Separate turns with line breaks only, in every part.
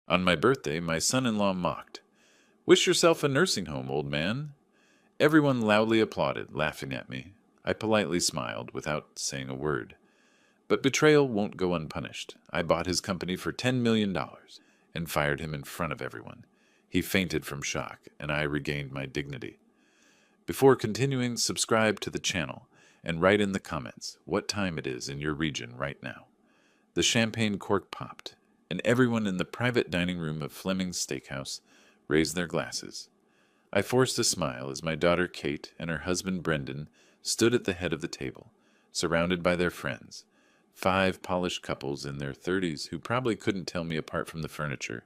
On my birthday, my son-in-law mocked. "Wish yourself a nursing home, old man." Everyone loudly applauded, laughing at me. I politely smiled, without saying a word. But betrayal won't go unpunished. I bought his company for $10 million and fired him in front of everyone. He fainted from shock, and I regained my dignity. Before continuing, subscribe to the channel and write in the comments what time it is in your region right now. The champagne cork popped, and everyone in the private dining room of Fleming's Steakhouse raised their glasses. I forced a smile as my daughter Kate and her husband Brendan stood at the head of the table, surrounded by their friends, 5 polished couples in their 30s who probably couldn't tell me apart from the furniture.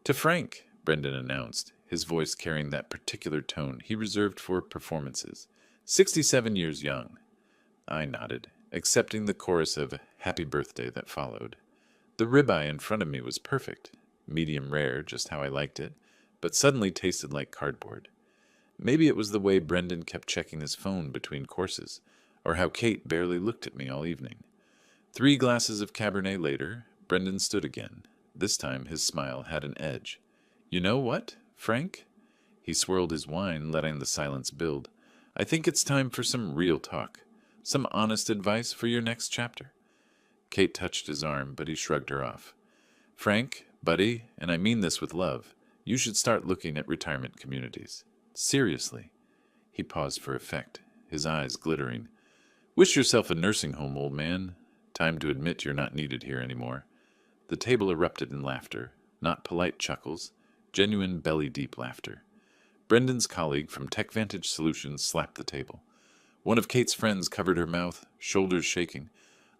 "To Frank," Brendan announced, his voice carrying that particular tone he reserved for performances. 67 years young. I nodded, accepting the chorus of "Happy Birthday" that followed. The ribeye in front of me was perfect, medium rare, just how I liked it, but suddenly tasted like cardboard. Maybe it was the way Brendan kept checking his phone between courses, or how Kate barely looked at me all evening. 3 glasses of Cabernet later, Brendan stood again. This time his smile had an edge. "You know what, Frank?" He swirled his wine, letting the silence build. "I think it's time for some real talk. Some honest advice for your next chapter." Kate touched his arm, but he shrugged her off. "Frank, buddy, and I mean this with love, you should start looking at retirement communities. Seriously." He paused for effect, his eyes glittering. "Wish yourself a nursing home, old man. Time to admit you're not needed here anymore." The table erupted in laughter, not polite chuckles, genuine belly-deep laughter. Brendan's colleague from Tech Vantage Solutions slapped the table. One of Kate's friends covered her mouth, shoulders shaking.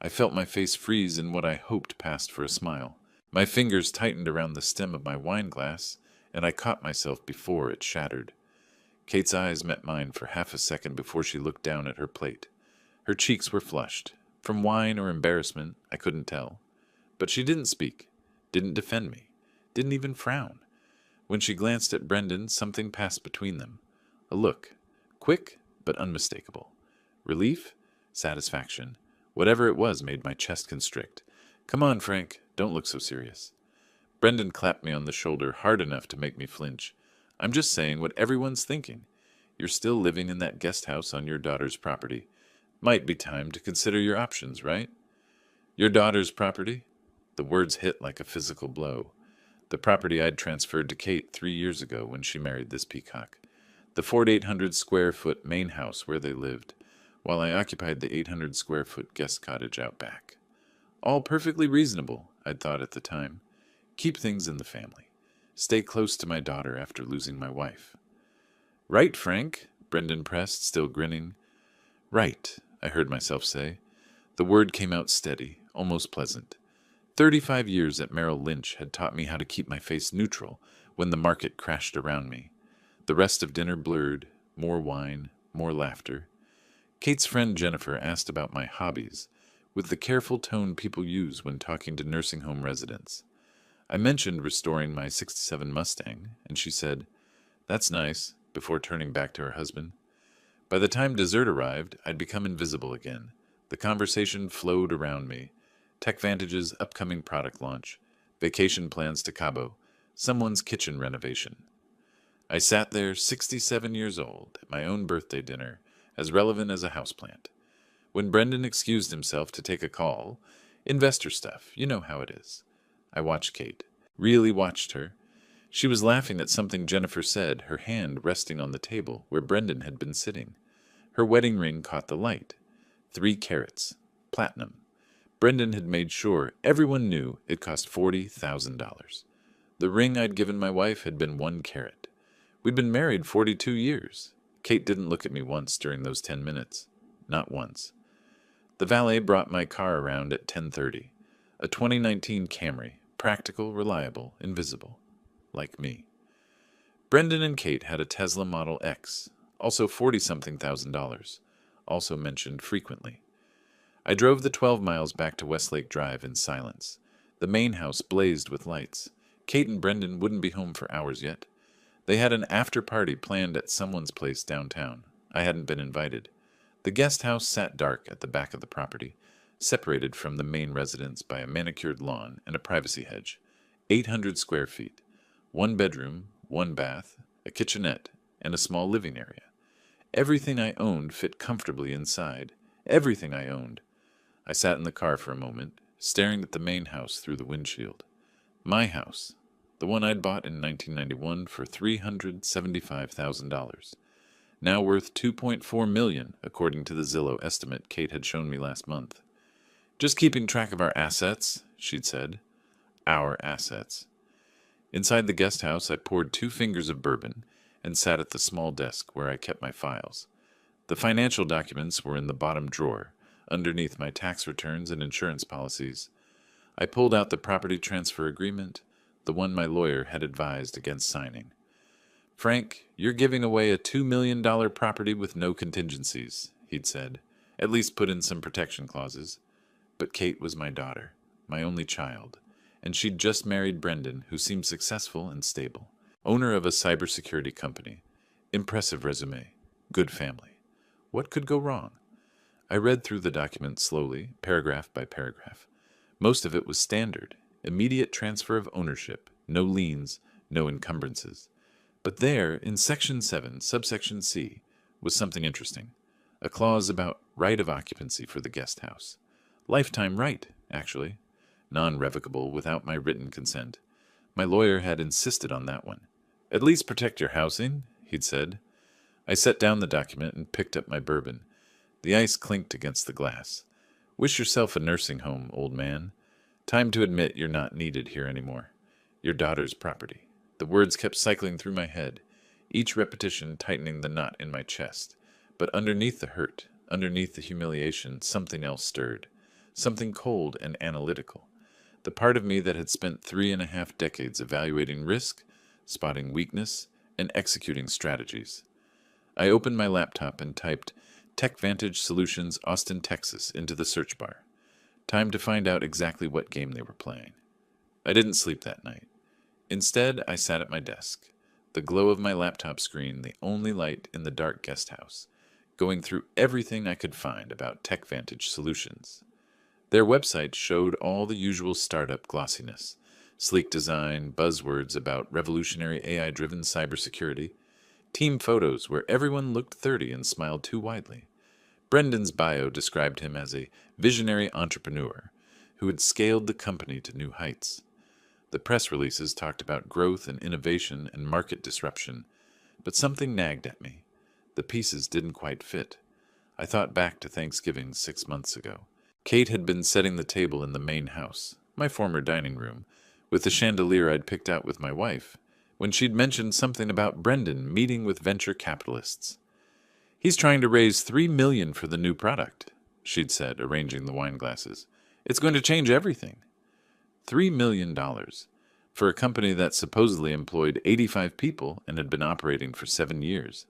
I felt my face freeze in what I hoped passed for a smile. My fingers tightened around the stem of my wine glass, and I caught myself before it shattered. Kate's eyes met mine for half a second before she looked down at her plate. Her cheeks were flushed. From wine or embarrassment, I couldn't tell. But she didn't speak, didn't defend me, didn't even frown. When she glanced at Brendan, something passed between them. A look, quick but unmistakable. Relief? Satisfaction. Whatever it was made my chest constrict. "Come on, Frank, don't look so serious." Brendan clapped me on the shoulder hard enough to make me flinch. "I'm just saying what everyone's thinking. You're still living in that guest house on your daughter's property. Might be time to consider your options, right?" "Your daughter's property?" The words hit like a physical blow. The property I'd transferred to Kate 3 years ago when she married this peacock. The 4,800-square-foot main house where they lived, while I occupied the 800-square-foot guest cottage out back. All perfectly reasonable, I'd thought at the time. Keep things in the family. Stay close to my daughter after losing my wife. "Right, Frank," Brendan pressed, still grinning. "Right," I heard myself say. The word came out steady, almost pleasant. 35 years at Merrill Lynch had taught me how to keep my face neutral when the market crashed around me. The rest of dinner blurred, more wine, more laughter. Kate's friend Jennifer asked about my hobbies, with the careful tone people use when talking to nursing home residents. I mentioned restoring my '67 Mustang, and she said, "That's nice," before turning back to her husband. By the time dessert arrived, I'd become invisible again. The conversation flowed around me. Tech Vantage's upcoming product launch, vacation plans to Cabo, someone's kitchen renovation. I sat there, 67 years old, at my own birthday dinner, as relevant as a houseplant. When Brendan excused himself to take a call, investor stuff, you know how it is. I watched Kate, really watched her. She was laughing at something Jennifer said, her hand resting on the table where Brendan had been sitting. Her wedding ring caught the light. 3 carats, platinum. Brendan had made sure everyone knew it cost $40,000. The ring I'd given my wife had been 1 carat. We'd been married 42 years. Kate didn't look at me once during those 10 minutes. Not once. The valet brought my car around at 10:30. A 2019 Camry, practical, reliable, invisible. Like me. Brendan and Kate had a Tesla Model X, also 40-something thousand dollars, also mentioned frequently. I drove the 12 miles back to Westlake Drive in silence. The main house blazed with lights. Kate and Brendan wouldn't be home for hours yet. They had an after-party planned at someone's place downtown. I hadn't been invited. The guest house sat dark at the back of the property, separated from the main residence by a manicured lawn and a privacy hedge. 800 square feet. 1 bedroom, 1 bath, a kitchenette, and a small living area. Everything I owned fit comfortably inside. Everything I owned. I sat in the car for a moment, staring at the main house through the windshield. My house. The one I'd bought in 1991 for $375,000. Now worth $2.4 million, according to the Zillow estimate Kate had shown me last month. Just keeping track of our assets, she'd said. Our assets. Inside the guest house, I poured 2 fingers of bourbon and sat at the small desk where I kept my files. The financial documents were in the bottom drawer, underneath my tax returns and insurance policies. I pulled out the property transfer agreement, the one my lawyer had advised against signing. Frank, you're giving away a $2 million property with no contingencies, he'd said. At least put in some protection clauses. But Kate was my daughter, my only child, and she'd just married Brendan, who seemed successful and stable. Owner of a cybersecurity company. Impressive resume. Good family. What could go wrong? I read through the document slowly, paragraph by paragraph. Most of it was standard. Immediate transfer of ownership. No liens, no encumbrances. But there, in Section 7, subsection C, was something interesting. A clause about right of occupancy for the guest house. Lifetime right, actually. Non-revocable without my written consent. My lawyer had insisted on that one. At least protect your housing, he'd said. I set down the document and picked up my bourbon. The ice clinked against the glass. Wish yourself a nursing home, old man. Time to admit you're not needed here anymore. Your daughter's property. The words kept cycling through my head, each repetition tightening the knot in my chest. But underneath the hurt, underneath the humiliation, something else stirred. Something cold and analytical. The part of me that had spent 3.5 decades evaluating risk, spotting weakness, and executing strategies. I opened my laptop and typed TechVantage Solutions, Austin, Texas into the search bar. Time to find out exactly what game they were playing. I didn't sleep that night. Instead, I sat at my desk, the glow of my laptop screen the only light in the dark guest house, going through everything I could find about TechVantage Solutions. Their website showed all the usual startup glossiness, sleek design, buzzwords about revolutionary AI-driven cybersecurity, team photos where everyone looked 30 and smiled too widely. Brendan's bio described him as a visionary entrepreneur who had scaled the company to new heights. The press releases talked about growth and innovation and market disruption, but something nagged at me. The pieces didn't quite fit. I thought back to Thanksgiving 6 months ago. Kate had been setting the table in the main house, my former dining room, with the chandelier I'd picked out with my wife, when she'd mentioned something about Brendan meeting with venture capitalists. He's trying to raise $3 million for the new product, she'd said, arranging the wine glasses. It's going to change everything. $3 million for a company that supposedly employed 85 people and had been operating for 7 years.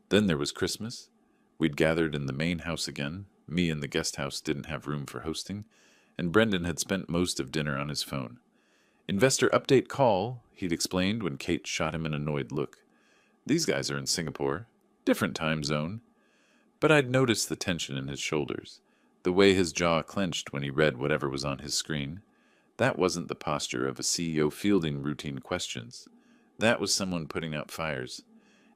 Then there was Christmas. We'd gathered in the main house again. Me and the guest house didn't have room for hosting, and Brendan had spent most of dinner on his phone. Investor update call, he'd explained when Kate shot him an annoyed look. These guys are in Singapore. Different time zone. But I'd noticed the tension in his shoulders, the way his jaw clenched when he read whatever was on his screen. That wasn't the posture of a CEO fielding routine questions. That was someone putting out fires.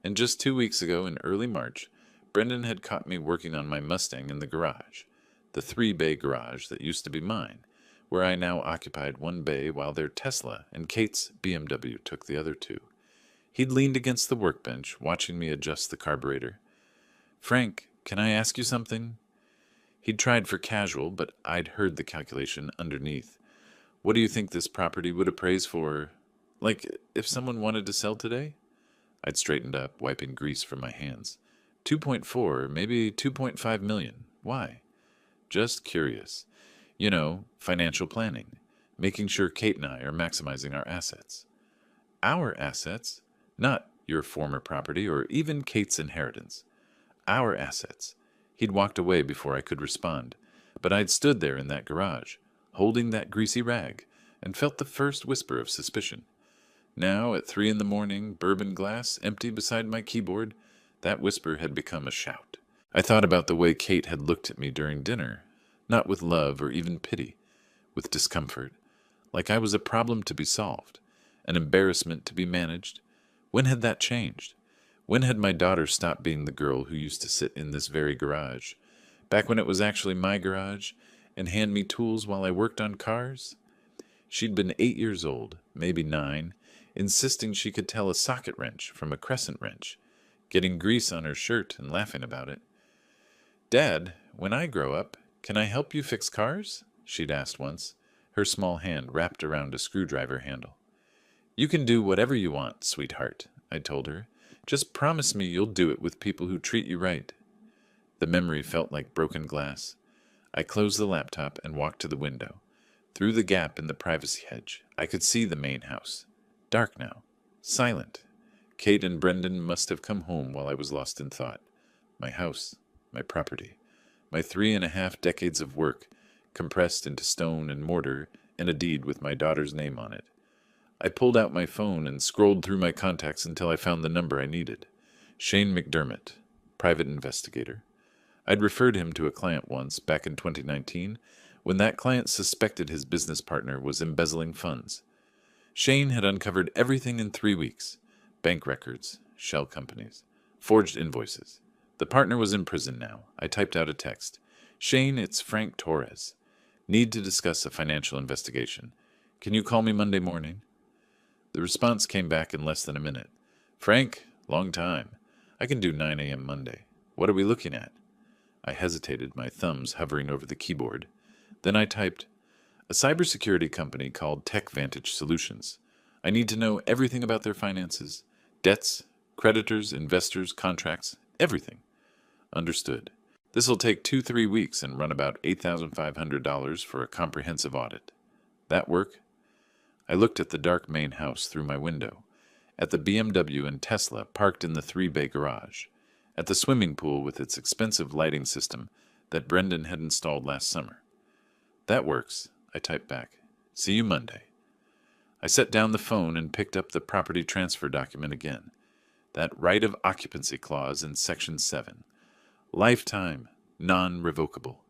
And just 2 weeks ago in early March, Brendan had caught me working on my Mustang in the garage, the 3-bay garage that used to be mine, where I now occupied 1 bay while their Tesla and Kate's BMW took the other 2. He'd leaned against the workbench, watching me adjust the carburetor. Frank, can I ask you something? He'd tried for casual, but I'd heard the calculation underneath. What do you think this property would appraise for? Like, if someone wanted to sell today? I'd straightened up, wiping grease from my hands. 2.4, maybe 2.5 million. Why? Just curious. You know, financial planning. Making sure Kate and I are maximizing our assets. Our assets? Not your former property or even Kate's inheritance. Our assets. He'd walked away before I could respond, but I'd stood there in that garage, holding that greasy rag, and felt the first whisper of suspicion. Now, at 3 a.m, bourbon glass empty beside my keyboard, that whisper had become a shout. I thought about the way Kate had looked at me during dinner, not with love or even pity, with discomfort, like I was a problem to be solved, an embarrassment to be managed. When had that changed? When had my daughter stopped being the girl who used to sit in this very garage, back when it was actually my garage, and hand me tools while I worked on cars? She'd been 8 years old, maybe 9, insisting she could tell a socket wrench from a crescent wrench, getting grease on her shirt and laughing about it. "Dad, when I grow up, can I help you fix cars?" she'd asked once, her small hand wrapped around a screwdriver handle. "You can do whatever you want, sweetheart," I told her. "Just promise me you'll do it with people who treat you right." The memory felt like broken glass. I closed the laptop and walked to the window. Through the gap in the privacy hedge, I could see the main house. Dark now. Silent. Kate and Brendan must have come home while I was lost in thought. My house. My property. My 3.5 decades of work, compressed into stone and mortar, and a deed with my daughter's name on it. I pulled out my phone and scrolled through my contacts until I found the number I needed. Shane McDermott, private investigator. I'd referred him to a client once, back in 2019, when that client suspected his business partner was embezzling funds. Shane had uncovered everything in 3 weeks. Bank records, shell companies, forged invoices. The partner was in prison now. I typed out a text. "Shane, it's Frank Torres. Need to discuss a financial investigation. Can you call me Monday morning?" The response came back in less than a minute. "Frank, long time. I can do 9 a.m. Monday. What are we looking at?" I hesitated, my thumbs hovering over the keyboard. Then I typed, "A cybersecurity company called TechVantage Solutions. I need to know everything about their finances, debts, creditors, investors, contracts, everything." "Understood. This'll take 2-3 weeks and run about $8,500 for a comprehensive audit. That work?" I looked at the dark main house through my window, at the BMW and Tesla parked in the 3-bay garage, at the swimming pool with its expensive lighting system that Brendan had installed last summer. "That works," I typed back. "See you Monday." I set down the phone and picked up the property transfer document again. That right of occupancy clause in Section 7. Lifetime, non-revocable.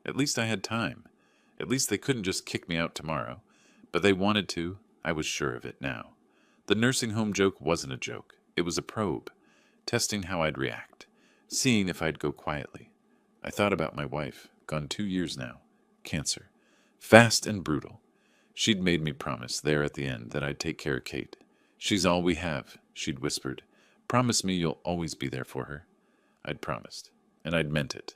At least I had time. At least they couldn't just kick me out tomorrow. But they wanted to. I was sure of it now. The nursing home joke wasn't a joke. It was a probe. Testing how I'd react. Seeing if I'd go quietly. I thought about my wife, gone 2 years now. Cancer. Fast and brutal. She'd made me promise there at the end that I'd take care of Kate. "She's all we have," she'd whispered. "Promise me you'll always be there for her." I'd promised, and I'd meant it.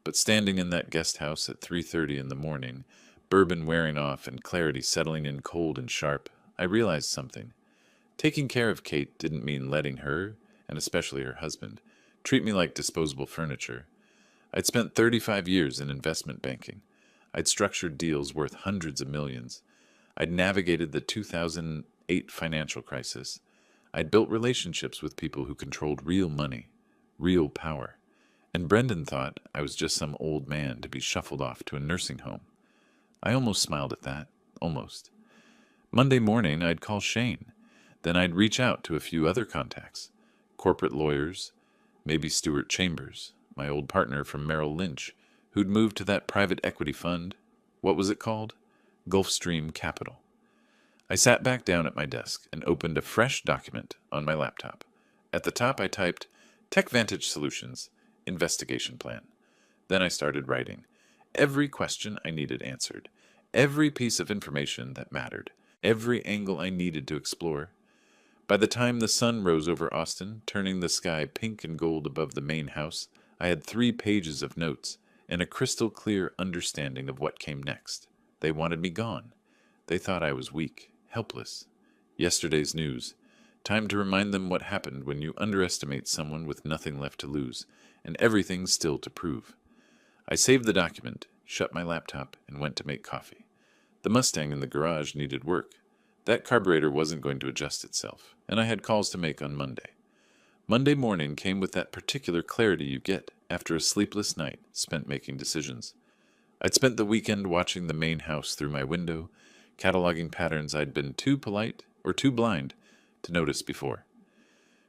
But standing in that guest house at 3:30 in the morning, bourbon wearing off and clarity settling in cold and sharp, I realized something. Taking care of Kate didn't mean letting her, and especially her husband, treat me like disposable furniture. I'd spent 35 years in investment banking. I'd structured deals worth hundreds of millions. I'd navigated the 2008 financial crisis. I'd built relationships with people who controlled real money, real power. And Brendan thought I was just some old man to be shuffled off to a nursing home. I almost smiled at that. Almost. Monday morning, I'd call Shane. Then I'd reach out to a few other contacts. Corporate lawyers, maybe Stuart Chambers, my old partner from Merrill Lynch, who'd moved to that private equity fund. What was it called? Gulfstream Capital. I sat back down at my desk and opened a fresh document on my laptop. At the top I typed, TechVantage Solutions, Investigation Plan. Then I started writing. Every question I needed answered. Every piece of information that mattered. Every angle I needed to explore. By the time the sun rose over Austin, turning the sky pink and gold above the main house, I had 3 pages of notes and a crystal clear understanding of what came next. They wanted me gone. They thought I was weak, helpless. Yesterday's news. Time to remind them what happened when you underestimate someone with nothing left to lose, and everything still to prove. I saved the document, shut my laptop, and went to make coffee. The Mustang in the garage needed work. That carburetor wasn't going to adjust itself, and I had calls to make on Monday. Monday morning came with that particular clarity you get after a sleepless night spent making decisions. I'd spent the weekend watching the main house through my window, cataloging patterns I'd been too polite or too blind to notice before.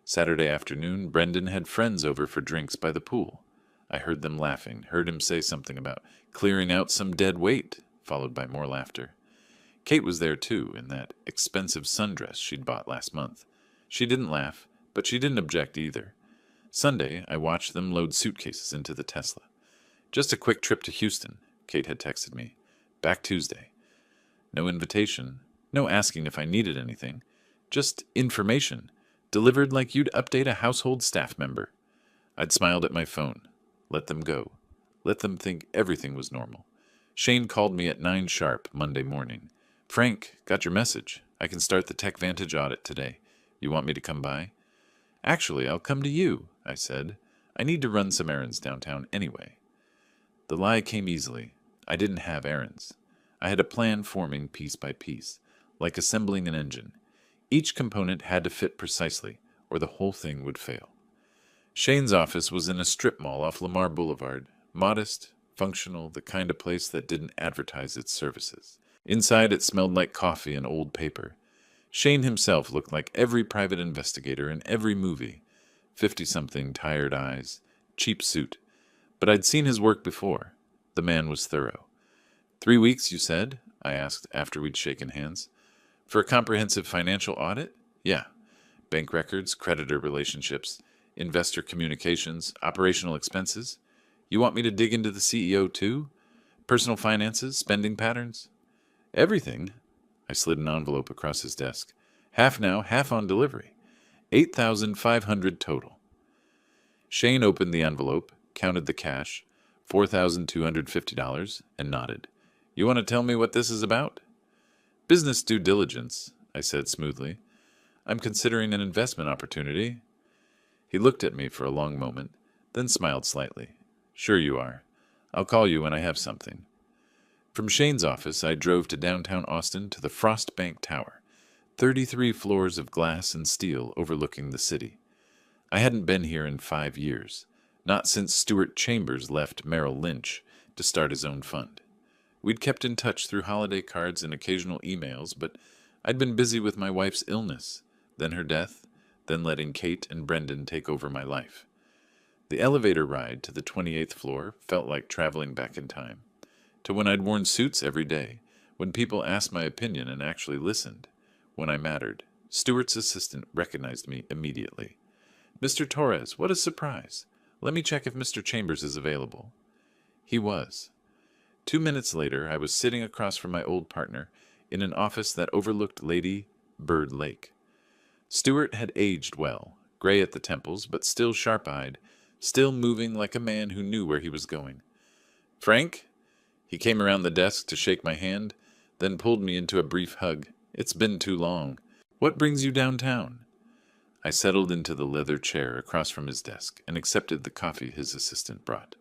Saturday afternoon, Brendan had friends over for drinks by the pool. I heard them laughing, heard him say something about clearing out some dead weight, followed by more laughter. Kate was there too, in that expensive sundress she'd bought last month. She didn't laugh, but she didn't object either. Sunday, I watched them load suitcases into the Tesla. Just a quick trip to Houston, Kate had texted me. Back Tuesday. No invitation, no asking if I needed anything. Just information, delivered like you'd update a household staff member. I'd smiled at my phone. Let them go. Let them think everything was normal. Shane called me at 9 sharp Monday morning. Frank, got your message. I can start the TechVantage audit today. You want me to come by? Actually, I'll come to you, I said. I need to run some errands downtown anyway. The lie came easily. I didn't have errands. I had a plan forming piece by piece, like assembling an engine. Each component had to fit precisely, or the whole thing would fail. Shane's office was in a strip mall off Lamar Boulevard, modest, functional, the kind of place that didn't advertise its services. Inside it smelled like coffee and old paper. Shane himself looked like every private investigator in every movie. 50-something, tired eyes, cheap suit. But I'd seen his work before. The man was thorough. 3 weeks, you said? I asked after we'd shaken hands. For a comprehensive financial audit? Yeah. Bank records, creditor relationships, investor communications, operational expenses. You want me to dig into the CEO too? Personal finances, spending patterns? Everything. I slid an envelope across his desk. Half now, half on delivery. $8,500 total. Shane opened the envelope, counted the cash, $4,250, and nodded. You want to tell me what this is about? Business due diligence, I said smoothly. I'm considering an investment opportunity. He looked at me for a long moment, then smiled slightly. Sure you are. I'll call you when I have something. From Shane's office, I drove to downtown Austin to the Frost Bank Tower, 33 floors of glass and steel overlooking the city. I hadn't been here in 5 years, not since Stuart Chambers left Merrill Lynch to start his own fund. We'd kept in touch through holiday cards and occasional emails, but I'd been busy with my wife's illness, then her death, then letting Kate and Brendan take over my life. The elevator ride to the 28th floor felt like traveling back in time, to when I'd worn suits every day, when people asked my opinion and actually listened. When I mattered, Stuart's assistant recognized me immediately. Mr. Torres, what a surprise. Let me check if Mr. Chambers is available. He was. 2 minutes later, I was sitting across from my old partner in an office that overlooked Lady Bird Lake. Stuart had aged well, gray at the temples, but still sharp-eyed, still moving like a man who knew where he was going. Frank? He came around the desk to shake my hand, then pulled me into a brief hug. It's been too long. What brings you downtown? I settled into the leather chair across from his desk and accepted the coffee his assistant brought.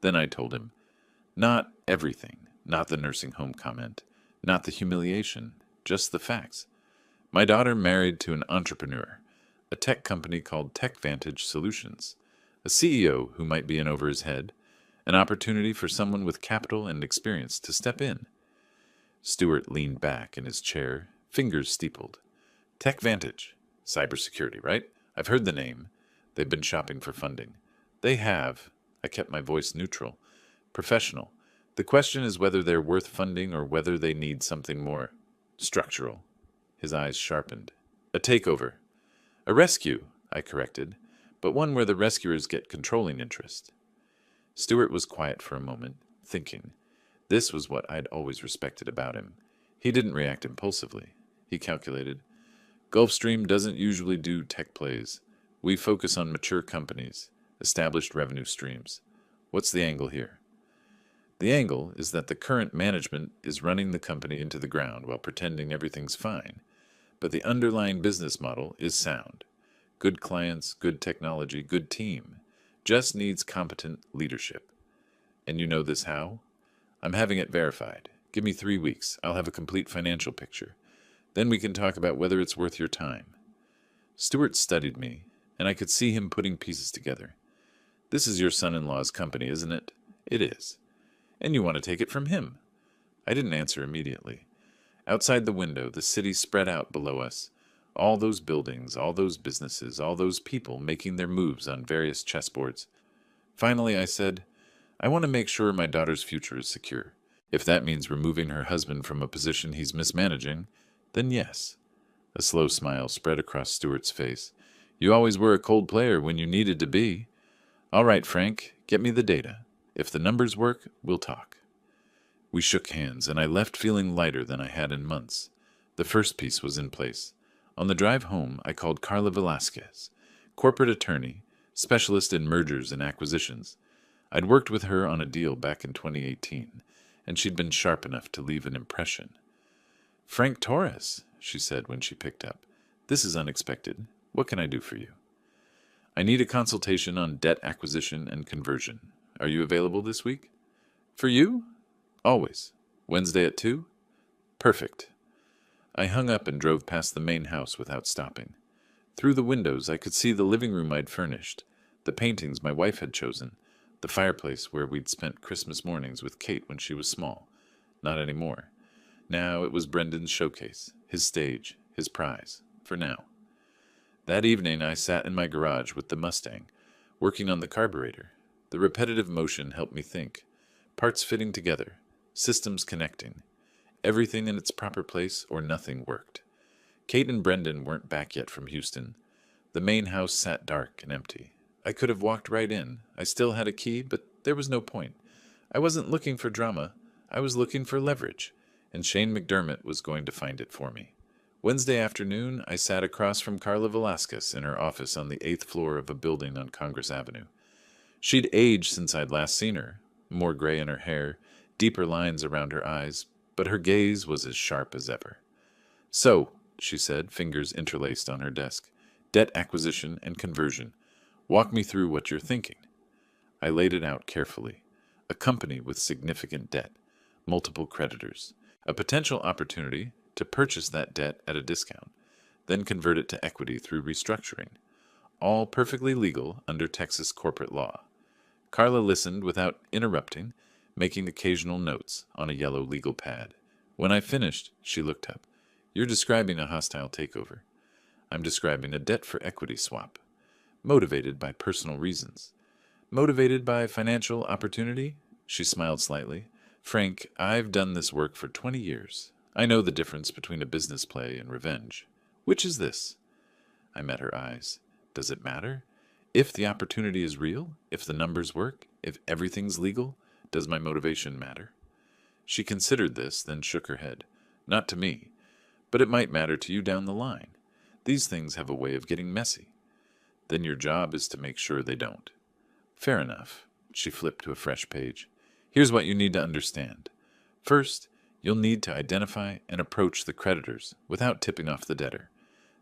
Then I told him, not everything, not the nursing home comment, not the humiliation, just the facts. My daughter married to an entrepreneur, a tech company called TechVantage Solutions, a CEO who might be in over his head, an opportunity for someone with capital and experience to step in. Stuart leaned back in his chair, fingers steepled. TechVantage. Cybersecurity, right? I've heard the name. They've been shopping for funding. They have. I kept my voice neutral. Professional. The question is whether they're worth funding or whether they need something more structural. His eyes sharpened. A takeover. A rescue, I corrected, but one where the rescuers get controlling interest. Stuart was quiet for a moment, thinking. This was what I'd always respected about him. He didn't react impulsively. He calculated. Gulfstream doesn't usually do tech plays. We focus on mature companies, established revenue streams. What's the angle here? The angle is that the current management is running the company into the ground while pretending everything's fine, but the underlying business model is sound. Good clients, good technology, good team. Just needs competent leadership. And you know this how? I'm having it verified. Give me 3 weeks. I'll have a complete financial picture. Then we can talk about whether it's worth your time. Stuart studied me, and I could see him putting pieces together. This is your son-in-law's company, isn't it? It is. And you want to take it from him. I didn't answer immediately. Outside the window, the city spread out below us. All those buildings, all those businesses, all those people making their moves on various chessboards. Finally, I said, I want to make sure my daughter's future is secure. If that means removing her husband from a position he's mismanaging, then yes. A slow smile spread across Stuart's face. You always were a cold player when you needed to be. All right, Frank, get me the data. If the numbers work, we'll talk. We shook hands, and I left feeling lighter than I had in months. The first piece was in place. On the drive home, I called Carla Velasquez, corporate attorney, specialist in mergers and acquisitions. I'd worked with her on a deal back in 2018, and she'd been sharp enough to leave an impression. Frank Torres, she said when she picked up. This is unexpected. What can I do for you? I need a consultation on debt acquisition and conversion. Are you available this week? For you? Always. Wednesday at 2? Perfect. I hung up and drove past the main house without stopping. Through the windows I could see the living room I'd furnished, the paintings my wife had chosen, the fireplace where we'd spent Christmas mornings with Kate when she was small. Not anymore. Now it was Brendan's showcase, his stage, his prize, for now. That evening I sat in my garage with the Mustang, working on the carburetor. The repetitive motion helped me think. Parts fitting together, systems connecting. Everything in its proper place or nothing worked. Kate and Brendan weren't back yet from Houston. The main house sat dark and empty. I could have walked right in. I still had a key, but there was no point. I wasn't looking for drama. I was looking for leverage, and Shane McDermott was going to find it for me. Wednesday afternoon, I sat across from Carla Velasquez in her office on the 8th floor of a building on Congress Avenue. She'd aged since I'd last seen her, more gray in her hair, deeper lines around her eyes, but her gaze was as sharp as ever. So, she said, fingers interlaced on her desk, debt acquisition and conversion. Walk me through what you're thinking. I laid it out carefully. A company with significant debt, multiple creditors, a potential opportunity to purchase that debt at a discount, then convert it to equity through restructuring. All perfectly legal under Texas corporate law. Carla listened without interrupting, making occasional notes on a yellow legal pad. When I finished, she looked up. You're describing a hostile takeover. I'm describing a debt for equity swap. Motivated by personal reasons. Motivated by financial opportunity? She smiled slightly. Frank, I've done this work for 20 years. I know the difference between a business play and revenge. Which is this? I met her eyes. Does it matter? If the opportunity is real, if the numbers work, if everything's legal, does my motivation matter? She considered this, then shook her head. Not to me, but it might matter to you down the line. These things have a way of getting messy. Then your job is to make sure they don't. Fair enough. She flipped to a fresh page. Here's what you need to understand. First, you'll need to identify and approach the creditors without tipping off the debtor.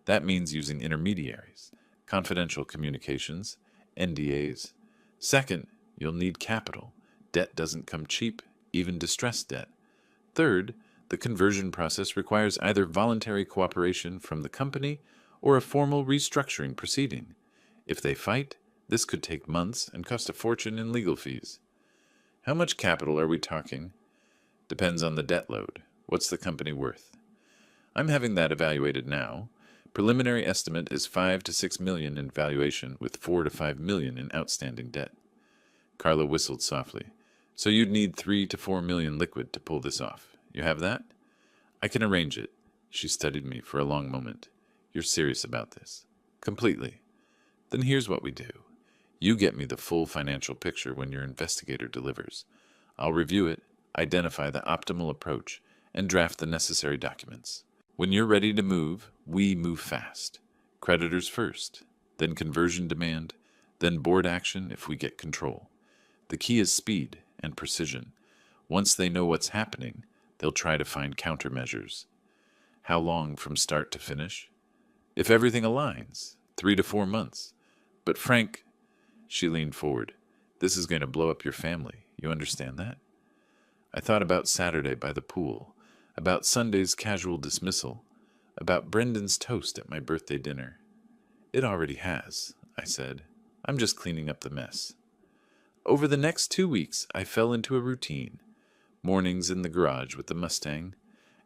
That means using intermediaries, confidential communications, NDAs. Second, you'll need capital. Debt doesn't come cheap, even distressed debt. Third, the conversion process requires either voluntary cooperation from the company or a formal restructuring proceeding. If they fight, this could take months and cost a fortune in legal fees. How much capital are we talking? Depends on the debt load. What's the company worth? I'm having that evaluated now. Preliminary estimate is 5 to 6 million in valuation with 4 to 5 million in outstanding debt. Carla whistled softly. So you'd need 3 to 4 million liquid to pull this off. You have that? I can arrange it. She studied me for a long moment. You're serious about this? Completely. Then here's what we do. You get me the full financial picture when your investigator delivers. I'll review it, identify the optimal approach, and draft the necessary documents. When you're ready to move, we move fast. Creditors first, then conversion demand, then board action if we get control. The key is speed and precision. Once they know what's happening, they'll try to find countermeasures. How long from start to finish? If everything aligns, 3 to 4 months. But Frank, she leaned forward, this is going to blow up your family. You understand that? I thought about Saturday by the pool, about Sunday's casual dismissal, about Brendan's toast at my birthday dinner. It already has, I said. I'm just cleaning up the mess. Over the next 2 weeks, I fell into a routine. Mornings in the garage with the Mustang,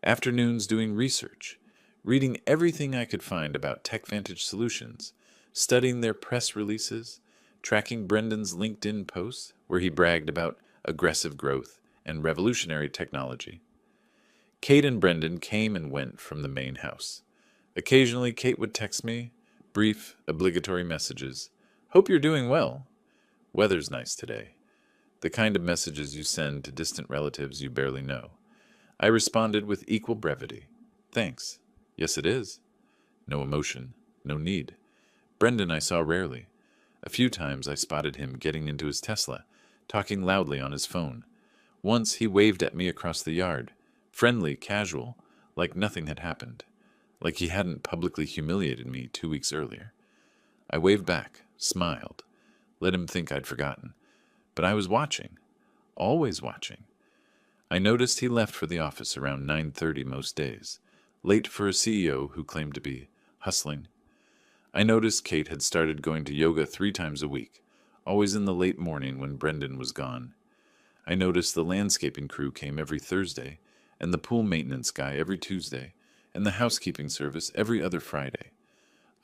afternoons doing research, reading everything I could find about TechVantage Solutions, studying their press releases, tracking Brendan's LinkedIn posts where he bragged about aggressive growth and revolutionary technology. Kate and Brendan came and went from the main house. Occasionally, Kate would text me, brief, obligatory messages. Hope you're doing well. Weather's nice today. The kind of messages you send to distant relatives you barely know. I responded with equal brevity. Thanks. Yes, it is. No emotion, no need. Brendan I saw rarely. A few times I spotted him getting into his Tesla, talking loudly on his phone. Once he waved at me across the yard, friendly, casual, like nothing had happened, like he hadn't publicly humiliated me 2 weeks earlier. I waved back, smiled, let him think I'd forgotten. But I was watching, always watching. I noticed he left for the office around 9:30 most days, late for a CEO who claimed to be hustling. I noticed Kate had started going to yoga 3 times a week, always in the late morning when Brendan was gone. I noticed the landscaping crew came every Thursday, and the pool maintenance guy every Tuesday, and the housekeeping service every other Friday.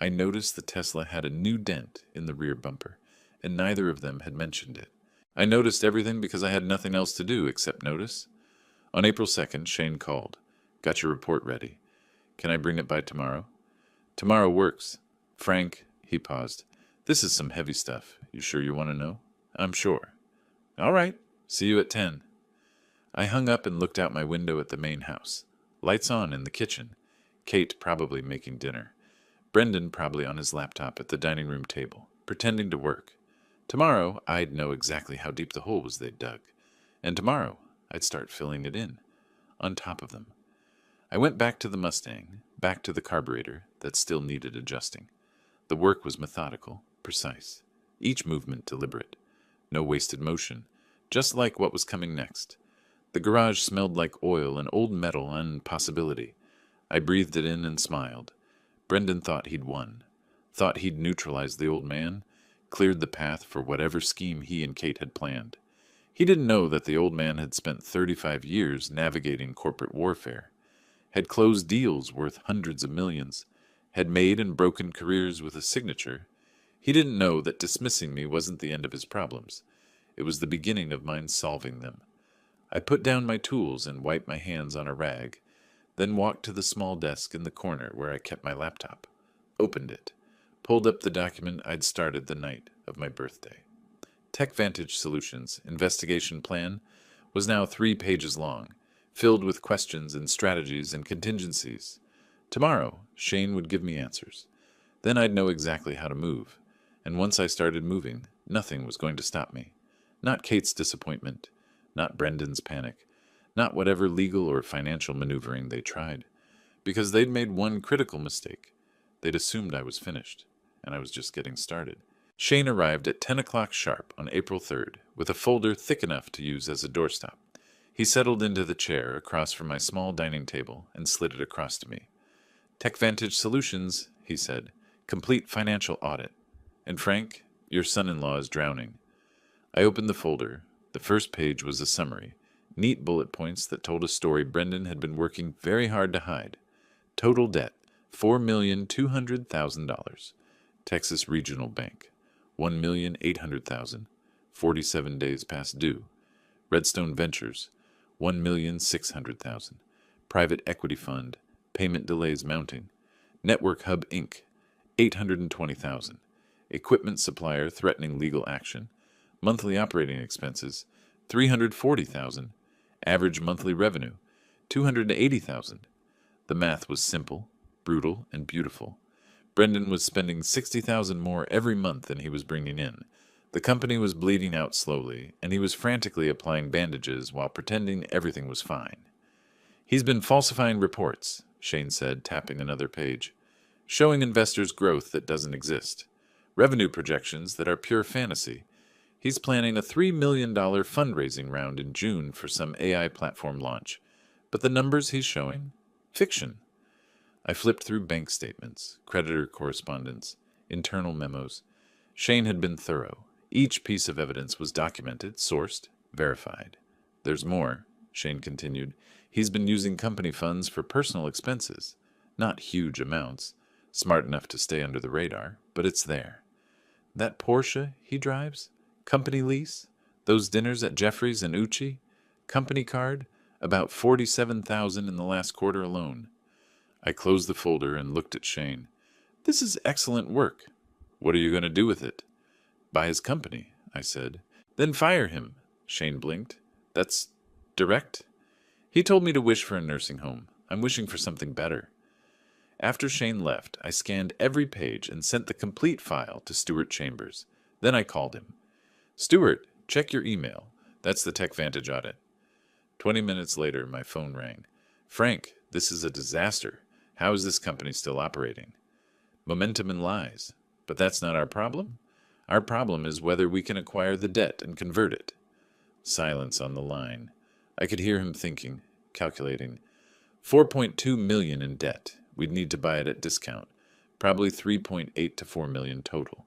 I noticed the Tesla had a new dent in the rear bumper, and neither of them had mentioned it. I noticed everything because I had nothing else to do except notice. On April 2nd, Shane called. Got your report ready. Can I bring it by tomorrow? Tomorrow works. Frank, he paused. This is some heavy stuff. You sure you want to know? I'm sure. All right. See you at 10. I hung up and looked out my window at the main house. Lights on in the kitchen. Kate probably making dinner. Brendan probably on his laptop at the dining room table, pretending to work. Tomorrow, I'd know exactly how deep the hole was they'd dug. And tomorrow, I'd start filling it in, on top of them. I went back to the Mustang, back to the carburetor that still needed adjusting. The work was methodical, precise, each movement deliberate. No wasted motion, just like what was coming next. The garage smelled like oil and old metal and possibility. I breathed it in and smiled. Brendan thought he'd won, thought he'd neutralized the old man, cleared the path for whatever scheme he and Kate had planned. He didn't know that the old man had spent 35 years navigating corporate warfare, had closed deals worth hundreds of millions, had made and broken careers with a signature. He didn't know that dismissing me wasn't the end of his problems. It was the beginning of mine solving them. I put down my tools and wiped my hands on a rag, then walked to the small desk in the corner where I kept my laptop, opened it, pulled up the document I'd started the night of my birthday. TechVantage Solutions' investigation plan was now 3 pages long, filled with questions and strategies and contingencies. Tomorrow, Shane would give me answers. Then I'd know exactly how to move. And once I started moving, nothing was going to stop me. Not Kate's disappointment, not Brendan's panic, not whatever legal or financial maneuvering they tried. Because they'd made one critical mistake. They'd assumed I was finished, and I was just getting started. Shane arrived at 10 o'clock sharp on April 3rd, with a folder thick enough to use as a doorstop. He settled into the chair across from my small dining table and slid it across to me. TechVantage Solutions, he said. Complete financial audit. And Frank, your son-in-law is drowning. I opened the folder. The first page was a summary. Neat bullet points that told a story Brendan had been working very hard to hide. Total debt, $4,200,000. Texas Regional Bank, $1,800,000. 47 days past due. Redstone Ventures, $1,600,000. Private Equity Fund, payment delays mounting. Network Hub Inc., $820,000. Equipment supplier threatening legal action. Monthly operating expenses, $340,000. Average monthly revenue, $280,000. The math was simple, brutal, and beautiful. Brendan was spending $60,000 more every month than he was bringing in. The company was bleeding out slowly, and he was frantically applying bandages while pretending everything was fine. He's been falsifying reports, Shane said, tapping another page, showing investors growth that doesn't exist, revenue projections that are pure fantasy. He's planning a $3 million fundraising round in June for some AI platform launch. But the numbers he's showing? Fiction. I flipped through bank statements, creditor correspondence, internal memos. Shane had been thorough. Each piece of evidence was documented, sourced, verified. There's more, Shane continued. He's been using company funds for personal expenses. Not huge amounts. Smart enough to stay under the radar, but it's there. That Porsche he drives? Company lease? Those dinners at Jeffrey's and Uchi? Company card, about 47,000 in the last quarter alone. I closed the folder and looked at Shane. This is excellent work. What are you going to do with it? Buy his company, I said. Then fire him, Shane blinked. That's direct? He told me to wish for a nursing home. I'm wishing for something better. After Shane left, I scanned every page and sent the complete file to Stuart Chambers. Then I called him. Stuart, check your email. That's the TechVantage audit. 20 minutes later, my phone rang. Frank, this is a disaster. How is this company still operating? Momentum and lies. But that's not our problem. Our problem is whether we can acquire the debt and convert it. Silence on the line. I could hear him thinking, calculating. 4.2 million in debt. We'd need to buy it at discount. Probably 3.8 to 4 million total.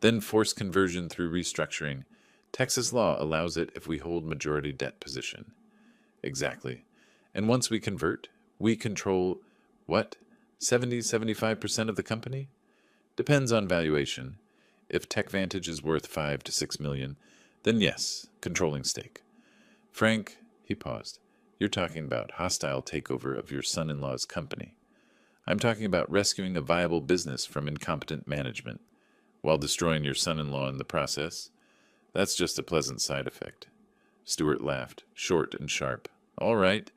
Then force conversion through restructuring. Texas law allows it if we hold majority debt position. Exactly. And once we convert, we control, what, 75% of the company? Depends on valuation. If TechVantage is worth 5 to 6 million, then yes, controlling stake. Frank, he paused, you're talking about hostile takeover of your son-in-law's company. I'm talking about rescuing a viable business from incompetent management, while destroying your son-in-law in the process. That's just a pleasant side effect. Stuart laughed, short and sharp. All right,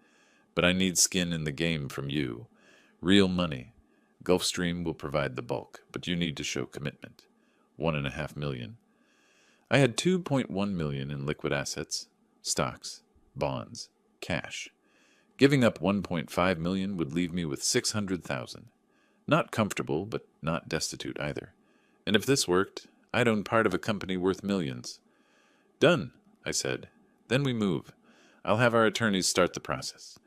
but I need skin in the game from you. Real money. Gulfstream will provide the bulk, but you need to show commitment. 1.5 million. I had 2.1 million in liquid assets, stocks, bonds, cash. Giving up 1.5 million would leave me with 600,000. Not comfortable, but not destitute either. And if this worked, I'd own part of a company worth millions. Done, I said. Then we move. I'll have our attorneys start the process.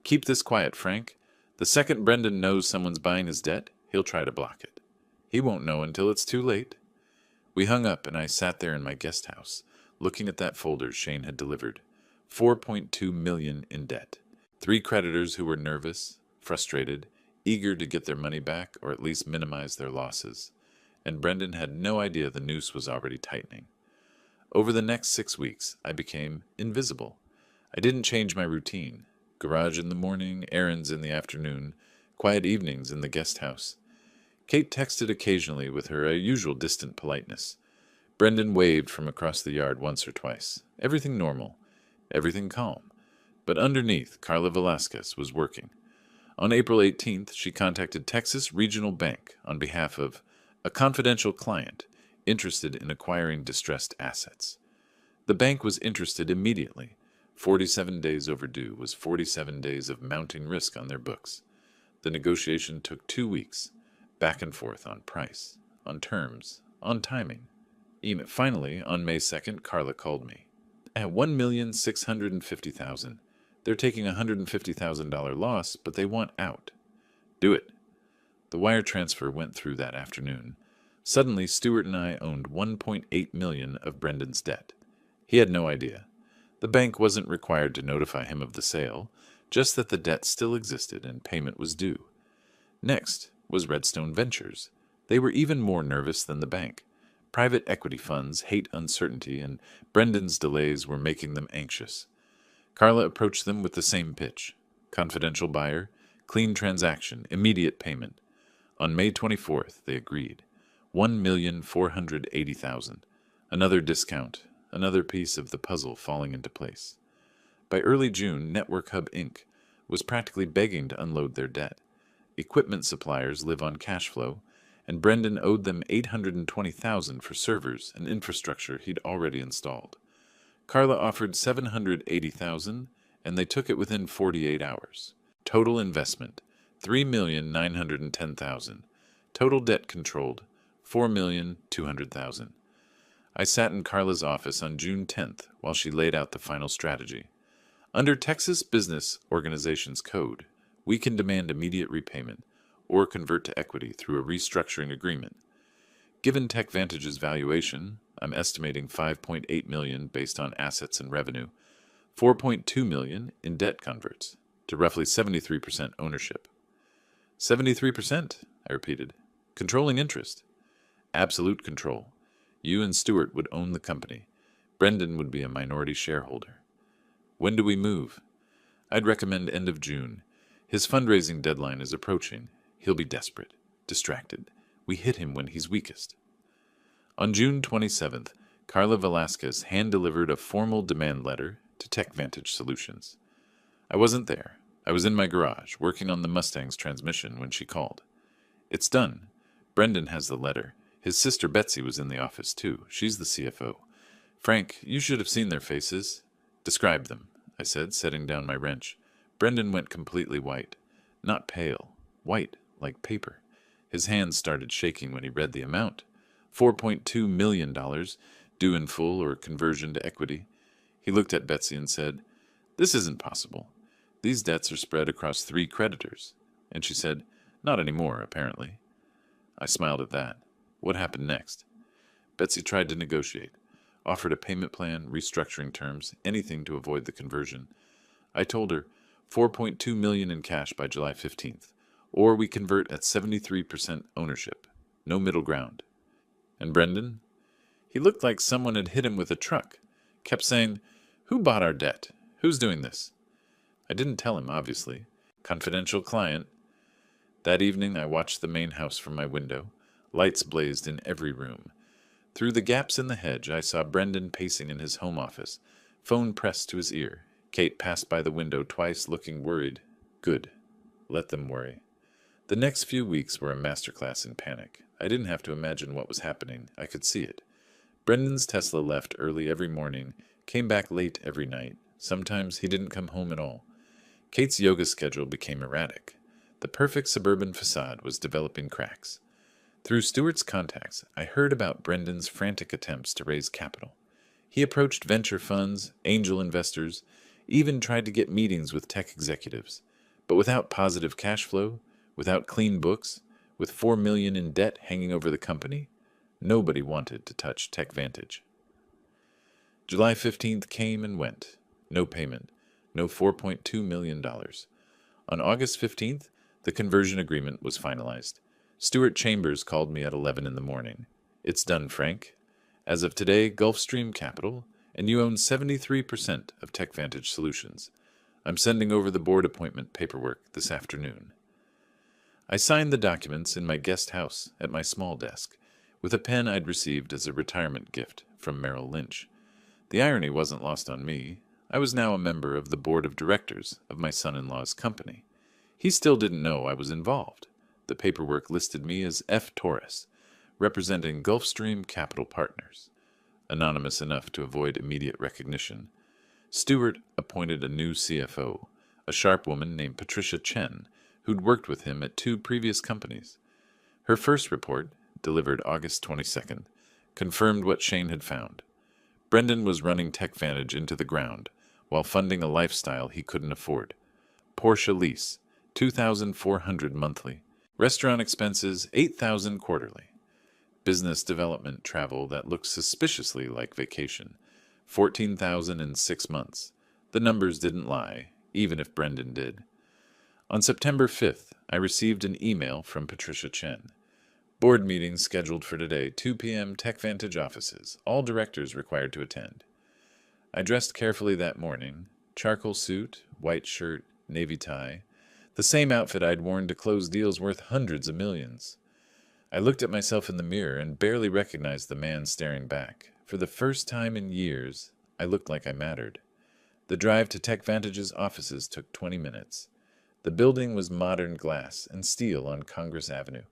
Keep this quiet, Frank. The second Brendan knows someone's buying his debt, he'll try to block it. He won't know until it's too late. We hung up, and I sat there in my guest house, looking at that folder Shane had delivered. 4.2 million in debt. 3 creditors who were nervous, frustrated, eager to get their money back or at least minimize their losses. And Brendan had no idea the noose was already tightening. Over the next 6 weeks, I became invisible. I didn't change my routine. Garage in the morning, errands in the afternoon, quiet evenings in the guest house. Kate texted occasionally with her usual distant politeness. Brendan waved from across the yard once or twice. Everything normal. Everything calm. But underneath, Carla Velasquez was working. On April 18th, she contacted Texas Regional Bank on behalf of a confidential client interested in acquiring distressed assets. The bank was interested immediately. 47 days overdue was 47 days of mounting risk on their books. The negotiation took 2 weeks, back and forth on price, on terms, on timing. Finally, on May 2nd, Carla called me. At $1,650,000. They're taking a $150,000 loss, but they want out. Do it. The wire transfer went through that afternoon. Suddenly, Stuart and I owned 1.8 million of Brendan's debt. He had no idea. The bank wasn't required to notify him of the sale, just that the debt still existed and payment was due. Next was Redstone Ventures. They were even more nervous than the bank. Private equity funds hate uncertainty, and Brendan's delays were making them anxious. Carla approached them with the same pitch. Confidential buyer, clean transaction, immediate payment. On May 24th, they agreed. 1,480,000. Another discount, another piece of the puzzle falling into place. By early June, Network Hub Inc. was practically begging to unload their debt. Equipment suppliers live on cash flow, and Brendan owed them $820,000 for servers and infrastructure he'd already installed. Carla offered $780,000, and they took it within 48 hours. Total investment, $3,910,000. Total debt controlled, $4,200,000. I sat in Carla's office on June 10th while she laid out the final strategy. Under Texas Business Organizations Code, we can demand immediate repayment or convert to equity through a restructuring agreement. Given TechVantage's valuation, I'm estimating $5.8 million based on assets and revenue, $4.2 million in debt converts to roughly 73% ownership. 73%, I repeated. Controlling interest. Absolute control. You and Stuart would own the company. Brendan would be a minority shareholder. When do we move? I'd recommend end of June. His fundraising deadline is approaching. He'll be desperate, distracted. We hit him when he's weakest. On June 27th, Carla Velasquez hand-delivered a formal demand letter to TechVantage Solutions. I wasn't there. I was in my garage, working on the Mustang's transmission when she called. It's done. Brendan has the letter. His sister Betsy was in the office, too. She's the CFO. Frank, you should have seen their faces. Describe them, I said, setting down my wrench. Brendan went completely white. Not pale. White, like paper. His hands started shaking when he read the amount. $4.2 million, due in full or conversion to equity. He looked at Betsy and said, "This isn't possible. These debts are spread across 3 creditors." And she said, "Not anymore, apparently." I smiled at that. What happened next? Betsy tried to negotiate, offered a payment plan, restructuring terms, anything to avoid the conversion. I told her, $4.2 million in cash by July 15th, or we convert at 73% ownership. No middle ground. And Brendan? He looked like someone had hit him with a truck. Kept saying, "Who bought our debt? Who's doing this?" I didn't tell him, obviously. Confidential client. That evening I watched the main house from my window. Lights blazed in every room. Through the gaps in the hedge I saw Brendan pacing in his home office, phone pressed to his ear. Kate passed by the window twice, looking worried. Good. Let them worry. The next few weeks were a masterclass in panic. I didn't have to imagine what was happening. I could see it. Brendan's Tesla left early every morning, came back late every night. Sometimes he didn't come home at all. Kate's yoga schedule became erratic. The perfect suburban facade was developing cracks. Through Stewart's contacts, I heard about Brendan's frantic attempts to raise capital. He approached venture funds, angel investors, even tried to get meetings with tech executives. But without positive cash flow, without clean books, with $4 million in debt hanging over the company, nobody wanted to touch TechVantage. July 15th came and went. No payment. No $4.2 million. On August 15th, the conversion agreement was finalized. Stuart Chambers called me at 11 in the morning. "It's done, Frank. As of today, Gulfstream Capital, and you own 73% of TechVantage Solutions. I'm sending over the board appointment paperwork this afternoon." I signed the documents in my guest house at my small desk, with a pen I'd received as a retirement gift from Merrill Lynch. The irony wasn't lost on me. I was now a member of the board of directors of my son-in-law's company. He still didn't know I was involved. The paperwork listed me as F. Torres, representing Gulfstream Capital Partners, anonymous enough to avoid immediate recognition. Stewart appointed a new CFO, a sharp woman named Patricia Chen, who'd worked with him at 2 previous companies. Her first report, delivered August 22nd, confirmed what Shane had found. Brendan was running TechVantage into the ground while funding a lifestyle he couldn't afford. Porsche lease, $2,400 monthly. Restaurant expenses, $8,000 quarterly. Business development travel that looked suspiciously like vacation, $14,000 in 6 months. The numbers didn't lie, even if Brendan did. On September 5th, I received an email from Patricia Chen. Board meeting scheduled for today, 2 p.m. TechVantage offices, all directors required to attend. I dressed carefully that morning, charcoal suit, white shirt, navy tie, the same outfit I'd worn to close deals worth hundreds of millions. I looked at myself in the mirror and barely recognized the man staring back. For the first time in years, I looked like I mattered. The drive to TechVantage's offices took 20 minutes. The building was modern glass and steel on Congress Avenue.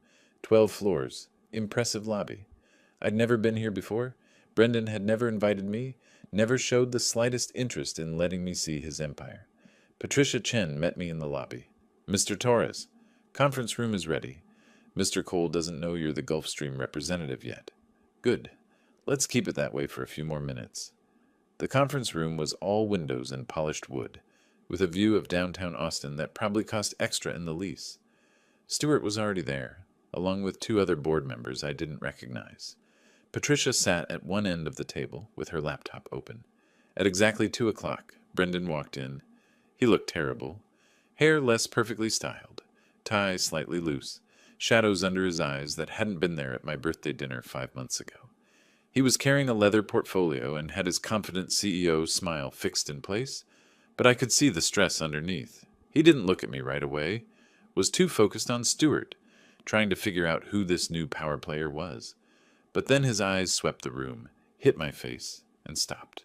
12 floors. Impressive lobby. I'd never been here before. Brendan had never invited me, never showed the slightest interest in letting me see his empire. Patricia Chen met me in the lobby. "Mr. Torres, conference room is ready. Mr. Cole doesn't know you're the Gulfstream representative yet." "Good. Let's keep it that way for a few more minutes." The conference room was all windows and polished wood, with a view of downtown Austin that probably cost extra in the lease. Stewart was already there, along with 2 other board members I didn't recognize. Patricia sat at one end of the table with her laptop open. At exactly 2 o'clock, Brendan walked in. He looked terrible. Hair less perfectly styled, tie slightly loose, shadows under his eyes that hadn't been there at my birthday dinner 5 months ago. He was carrying a leather portfolio and had his confident CEO smile fixed in place, but I could see the stress underneath. He didn't look at me right away, was too focused on Stewart, trying to figure out who this new power player was. But then his eyes swept the room, hit my face, and stopped.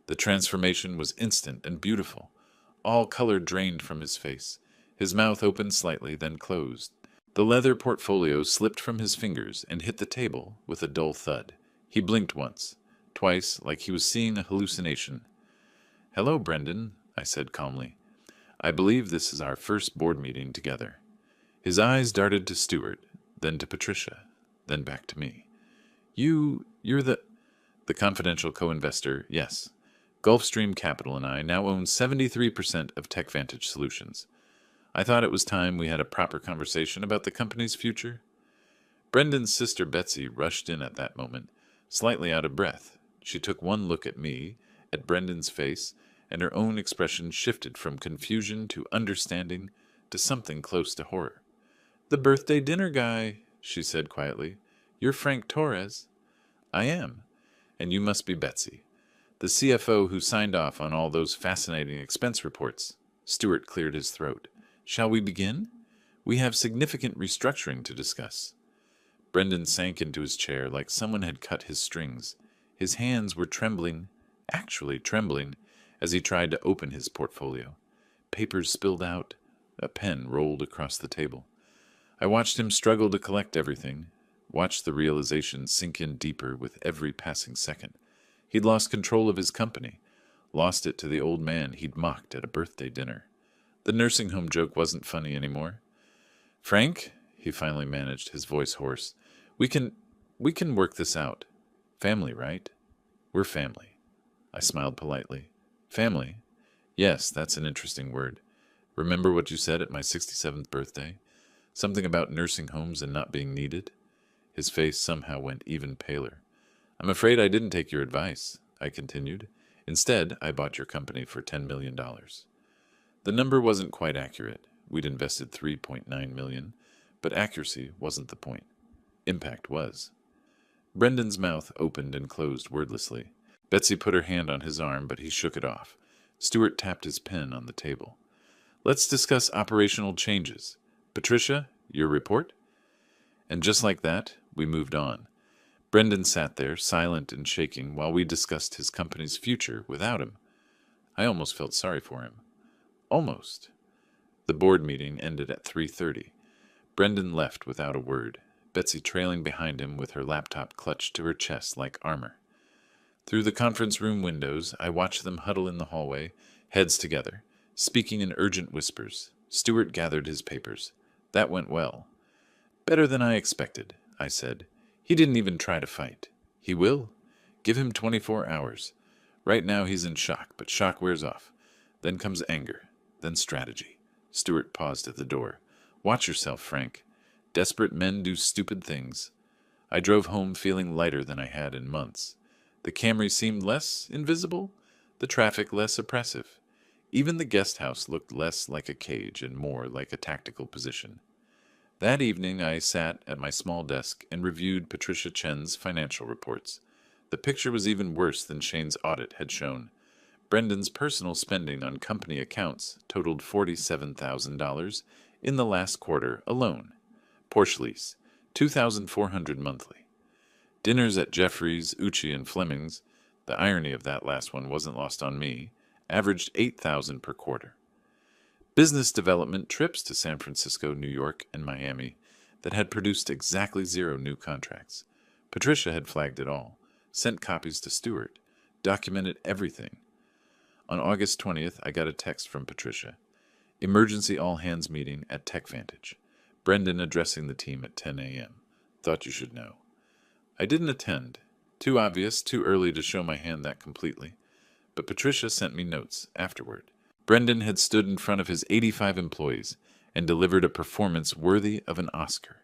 The transformation was instant and beautiful. All color drained from his face. His mouth opened slightly, then closed. The leather portfolio slipped from his fingers and hit the table with a dull thud. He blinked once, twice, like he was seeing a hallucination. "Hello, Brendan," I said calmly. "I believe this is our first board meeting together." His eyes darted to Stewart, then to Patricia, then back to me. You're the confidential co-investor, yes. Gulfstream Capital and I now own 73% of TechVantage Solutions. I thought it was time we had a proper conversation about the company's future. Brendan's sister Betsy rushed in at that moment, slightly out of breath. She took one look at me, at Brendan's face, and her own expression shifted from confusion to understanding to something close to horror. "The birthday dinner guy," she said quietly. "You're Frank Torres." "I am. And you must be Betsy, the CFO who signed off on all those fascinating expense reports." Stewart cleared his throat. "Shall we begin? We have significant restructuring to discuss." Brendan sank into his chair like someone had cut his strings. His hands were trembling, actually trembling, as he tried to open his portfolio. Papers spilled out. A pen rolled across the table. I watched him struggle to collect everything, watched the realization sink in deeper with every passing second. He'd lost control of his company, lost it to the old man he'd mocked at a birthday dinner. The nursing home joke wasn't funny anymore. "Frank," he finally managed, his voice hoarse, we can work this out. Family, right? We're family." I smiled politely. "Family? Yes, that's an interesting word. Remember what you said at my 67th birthday? Something about nursing homes and not being needed?" His face somehow went even paler. "I'm afraid I didn't take your advice," I continued. "Instead, I bought your company for $10 million. The number wasn't quite accurate. We'd invested $3.9 million, but accuracy wasn't the point. Impact was." Brendan's mouth opened and closed wordlessly. Betsy put her hand on his arm, but he shook it off. Stewart tapped his pen on the table. "Let's discuss operational changes. Patricia, your report?" And just like that, we moved on. Brendan sat there, silent and shaking, while we discussed his company's future without him. I almost felt sorry for him. Almost. The board meeting ended at 3:30. Brendan left without a word, Betsy trailing behind him with her laptop clutched to her chest like armor. Through the conference room windows, I watched them huddle in the hallway, heads together, speaking in urgent whispers. Stewart gathered his papers. "That went well." "Better than I expected," I said. "He didn't even try to fight." "He will. Give him 24 hours. Right now he's in shock, but shock wears off. Then comes anger, then strategy." Stewart paused at the door. "Watch yourself, Frank. Desperate men do stupid things." I drove home feeling lighter than I had in months. The Camry seemed less invisible, the traffic less oppressive. Even the guest house looked less like a cage and more like a tactical position. That evening I sat at my small desk and reviewed Patricia Chen's financial reports. The picture was even worse than Shane's audit had shown. Brendan's personal spending on company accounts totaled $47,000 in the last quarter alone. Porsche lease, $2,400 monthly. Dinners at Jeffrey's, Uchi, and Fleming's, the irony of that last one wasn't lost on me, averaged $8,000 per quarter. Business development trips to San Francisco, New York, and Miami that had produced exactly 0 new contracts. Patricia had flagged it all, sent copies to Stewart, documented everything. On August 20th, I got a text from Patricia. "Emergency all-hands meeting at TechVantage. Brendan addressing the team at 10 a.m. Thought you should know." I didn't attend. Too obvious, too early to show my hand that completely. But Patricia sent me notes afterward. Brendan had stood in front of his 85 employees and delivered a performance worthy of an Oscar.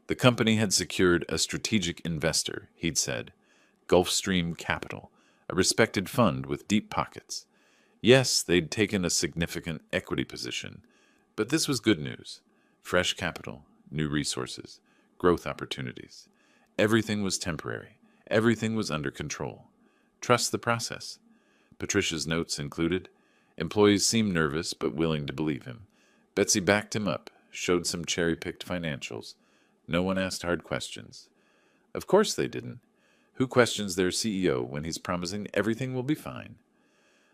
The company had secured a strategic investor, he'd said, Gulfstream Capital, a respected fund with deep pockets. Yes, they'd taken a significant equity position, but this was good news. Fresh capital, new resources, growth opportunities. Everything was temporary. Everything was under control. Trust the process. Patricia's notes included, Employees seemed nervous but willing to believe him. Betsy backed him up, showed some cherry-picked financials. No one asked hard questions. Of course they didn't. Who questions their CEO when he's promising everything will be fine?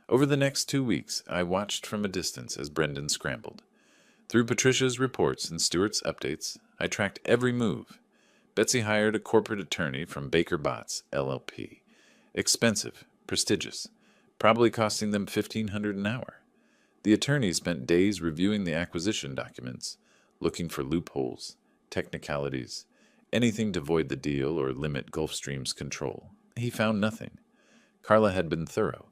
Over the next 2 weeks, I watched from a distance as Brendan scrambled. Through Patricia's reports and Stewart's updates, I tracked every move. Betsy hired a corporate attorney from Baker Botts, LLP. Expensive, prestigious, probably costing them $1,500 an hour. The attorney spent days reviewing the acquisition documents, looking for loopholes, technicalities, anything to void the deal or limit Gulfstream's control. He found nothing. Carla had been thorough.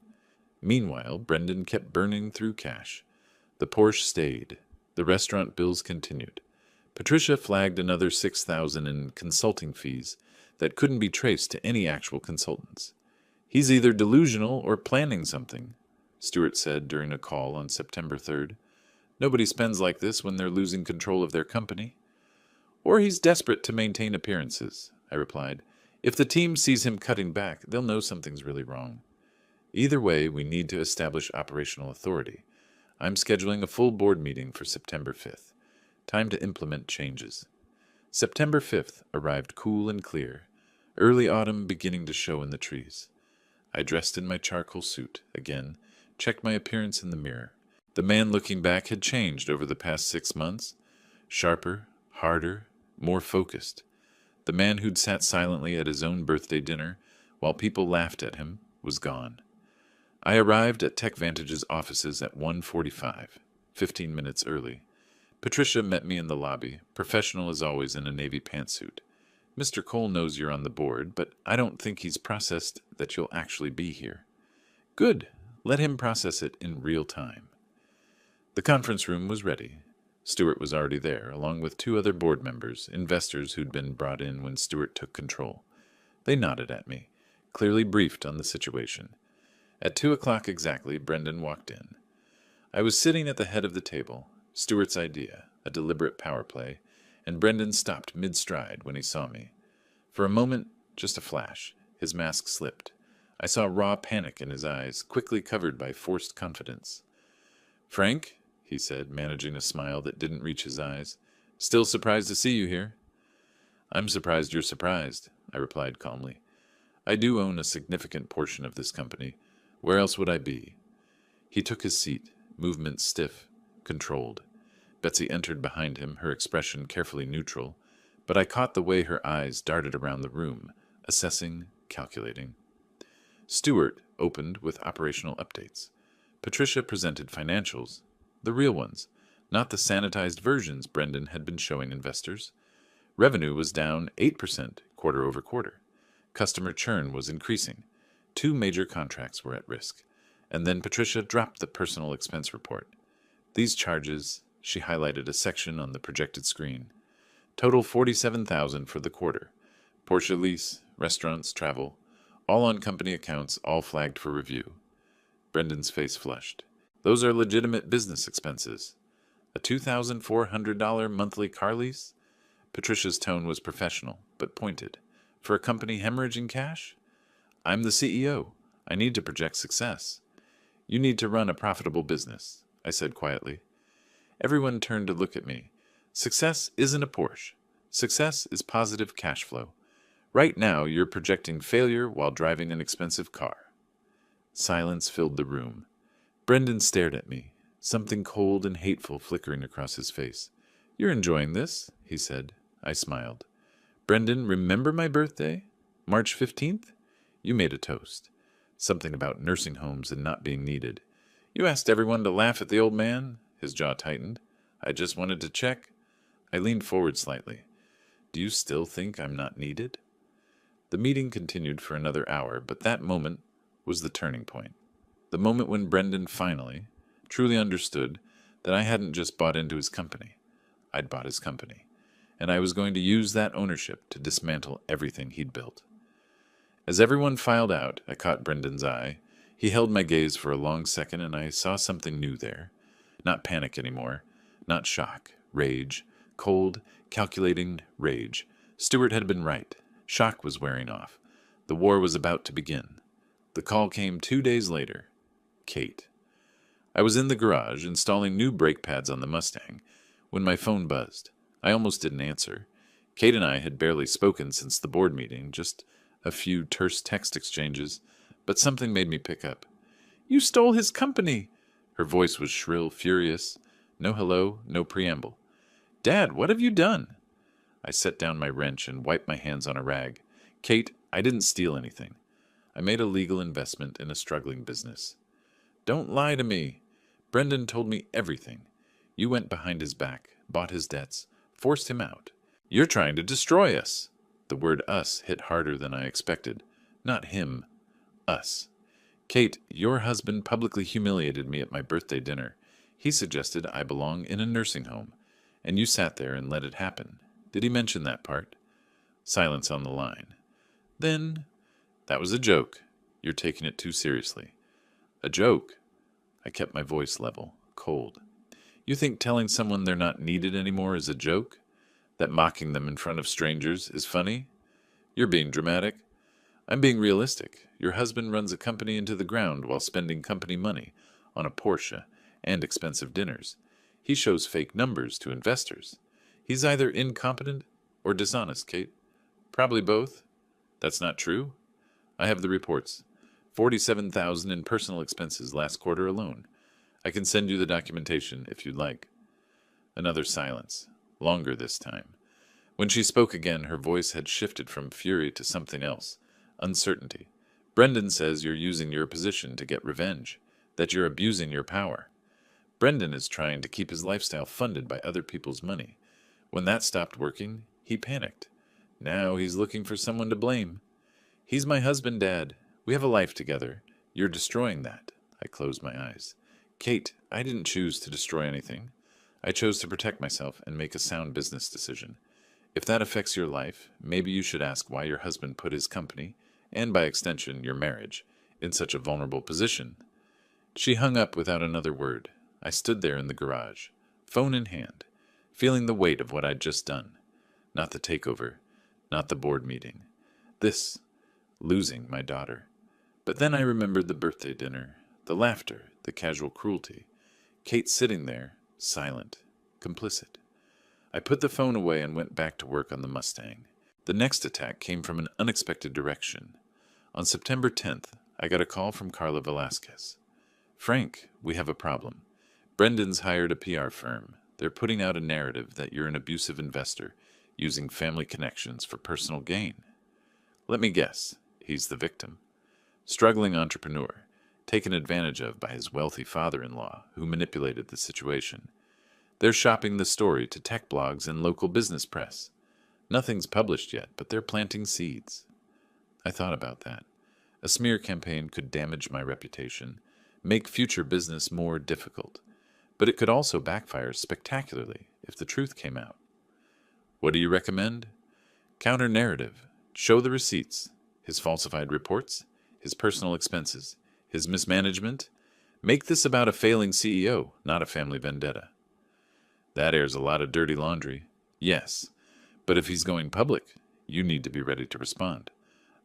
Meanwhile, Brendan kept burning through cash. The Porsche stayed. The restaurant bills continued. Patricia flagged another $6,000 in consulting fees that couldn't be traced to any actual consultants. He's either delusional or planning something, Stewart said during a call on September 3rd. Nobody spends like this when they're losing control of their company. Or he's desperate to maintain appearances, I replied. If the team sees him cutting back, they'll know something's really wrong. Either way, we need to establish operational authority. I'm scheduling a full board meeting for September 5th. Time to implement changes. September 5th arrived cool and clear, early autumn beginning to show in the trees. I dressed in my charcoal suit, again, checked my appearance in the mirror. The man looking back had changed over the past 6 months. Sharper, harder, more focused. The man who'd sat silently at his own birthday dinner while people laughed at him was gone. I arrived at TechVantage's offices at 1:45, 15 minutes early. Patricia met me in the lobby, professional as always in a navy pantsuit. Mr. Cole knows you're on the board, but I don't think he's processed that you'll actually be here. Good. Let him process it in real time. The conference room was ready. Stewart was already there, along with 2 other board members, investors who'd been brought in when Stewart took control. They nodded at me, clearly briefed on the situation. At 2 o'clock exactly, Brendan walked in. I was sitting at the head of the table, Stewart's idea, a deliberate power play, and Brendan stopped mid-stride when he saw me. For a moment, just a flash, his mask slipped. I saw raw panic in his eyes, quickly covered by forced confidence. "Frank," he said, managing a smile that didn't reach his eyes, "still surprised to see you here." "I'm surprised you're surprised," I replied calmly. "I do own a significant portion of this company. Where else would I be?" He took his seat, movement stiff, controlled. Betsy entered behind him, her expression carefully neutral, but I caught the way her eyes darted around the room, assessing, calculating. Stewart opened with operational updates. Patricia presented financials, the real ones, not the sanitized versions Brendan had been showing investors. Revenue was down 8% quarter over quarter. Customer churn was increasing. 2 major contracts were at risk. And then Patricia dropped the personal expense report. These charges, she highlighted a section on the projected screen. Total $47,000 for the quarter. Porsche lease, restaurants, travel, all on company accounts, all flagged for review. Brendan's face flushed. Those are legitimate business expenses. A $2,400 monthly car lease? Patricia's tone was professional, but pointed. For a company hemorrhaging cash? I'm the CEO. I need to project success. You need to run a profitable business, I said quietly. Everyone turned to look at me. Success isn't a Porsche. Success is positive cash flow. Right now, you're projecting failure while driving an expensive car. Silence filled the room. Brendan stared at me, something cold and hateful flickering across his face. You're enjoying this, he said. I smiled. Brendan, remember my birthday? March 15th? You made a toast. Something about nursing homes and not being needed. You asked everyone to laugh at the old man? His jaw tightened. I just wanted to check. I leaned forward slightly. Do you still think I'm not needed? The meeting continued for another hour, but that moment was the turning point. The moment when Brendan finally, truly understood that I hadn't just bought into his company. I'd bought his company. And I was going to use that ownership to dismantle everything he'd built. As everyone filed out, I caught Brendan's eye. He held my gaze for a long second, and I saw something new there. Not panic anymore. Not shock. Rage. Cold, calculating rage. Stewart had been right. Shock was wearing off. The war was about to begin. The call came 2 days later. Kate. I was in the garage installing new brake pads on the Mustang when my phone buzzed. I almost didn't answer. Kate and I had barely spoken since the board meeting, just a few terse text exchanges, but something made me pick up. "You stole his company!" Her voice was shrill, furious. No hello, no preamble. "Dad, what have you done?" I set down my wrench and wiped my hands on a rag. "Kate, I didn't steal anything. I made a legal investment in a struggling business." "Don't lie to me. Brendan told me everything. You went behind his back, bought his debts, forced him out. You're trying to destroy us." The word us hit harder than I expected. Not him. Us. "Kate, your husband publicly humiliated me at my birthday dinner. He suggested I belong in a nursing home, and you sat there and let it happen. Did he mention that part?" Silence on the line. "Then, that was a joke. You're taking it too seriously." "A joke?" I kept my voice level, cold. "You think telling someone they're not needed anymore is a joke? That mocking them in front of strangers is funny? You're being dramatic. I'm being realistic. Your husband runs a company into the ground while spending company money on a Porsche and expensive dinners. He shows fake numbers to investors. He's either incompetent or dishonest, Kate. Probably both. That's not true. I have the reports. $47,000 in personal expenses last quarter alone. I can send you the documentation if you'd like." Another silence, longer this time. When she spoke again, her voice had shifted from fury to something else. Uncertainty. "Brendan says you're using your position to get revenge, that you're abusing your power. Brendan is trying to keep his lifestyle funded by other people's money. When that stopped working, he panicked. Now he's looking for someone to blame. He's my husband, Dad. We have a life together. You're destroying that." I closed my eyes. "Kate, I didn't choose to destroy anything. I chose to protect myself and make a sound business decision. If that affects your life, maybe you should ask why your husband put his company, and by extension your marriage, in such a vulnerable position." She hung up without another word. I stood there in the garage, phone in hand, feeling the weight of what I'd just done. Not the takeover, not the board meeting. This, losing my daughter. But then I remembered the birthday dinner, the laughter, the casual cruelty. Kate sitting there, silent, complicit. I put the phone away and went back to work on the Mustang. The next attack came from an unexpected direction. On September 10th, I got a call from Carla Velasquez. "Frank, we have a problem. Brendan's hired a PR firm. They're putting out a narrative that you're an abusive investor, using family connections for personal gain. Let me guess, he's the victim. Struggling entrepreneur, taken advantage of by his wealthy father-in-law, who manipulated the situation. They're shopping the story to tech blogs and local business press. Nothing's published yet, but they're planting seeds." I thought about that. A smear campaign could damage my reputation, make future business more difficult, but it could also backfire spectacularly if the truth came out. "What do you recommend?" "Counter-narrative. Show the receipts, his falsified reports, his personal expenses, his mismanagement. Make this about a failing CEO, not a family vendetta." "That airs a lot of dirty laundry." "Yes, but if he's going public, you need to be ready to respond.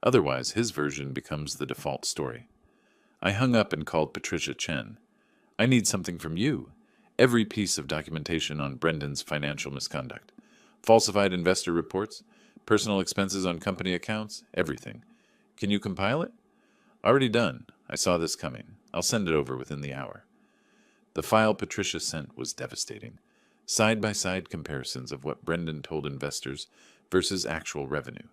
Otherwise, his version becomes the default story." I hung up and called Patricia Chen. "I need something from you. Every piece of documentation on Brendan's financial misconduct. Falsified investor reports, personal expenses on company accounts, everything. Can you compile it?" "Already done. I saw this coming. I'll send it over within the hour." The file Patricia sent was devastating. Side-by-side comparisons of what Brendan told investors versus actual revenue.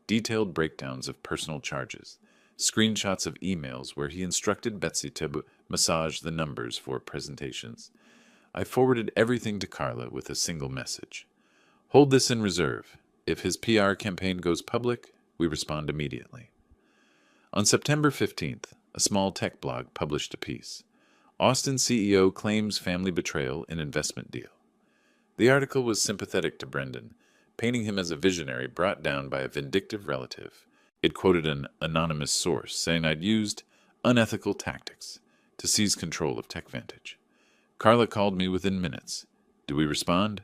Detailed breakdowns of personal charges. Screenshots of emails where he instructed Betsy to massage the numbers for presentations. I forwarded everything to Carla with a single message. "Hold this in reserve. If his PR campaign goes public, we respond immediately." On September 15th, a small tech blog published a piece. "Austin CEO claims family betrayal in investment deal." The article was sympathetic to Brendan, painting him as a visionary brought down by a vindictive relative. It quoted an anonymous source saying I'd used unethical tactics to seize control of TechVantage. Carla called me within minutes. "Do we respond?"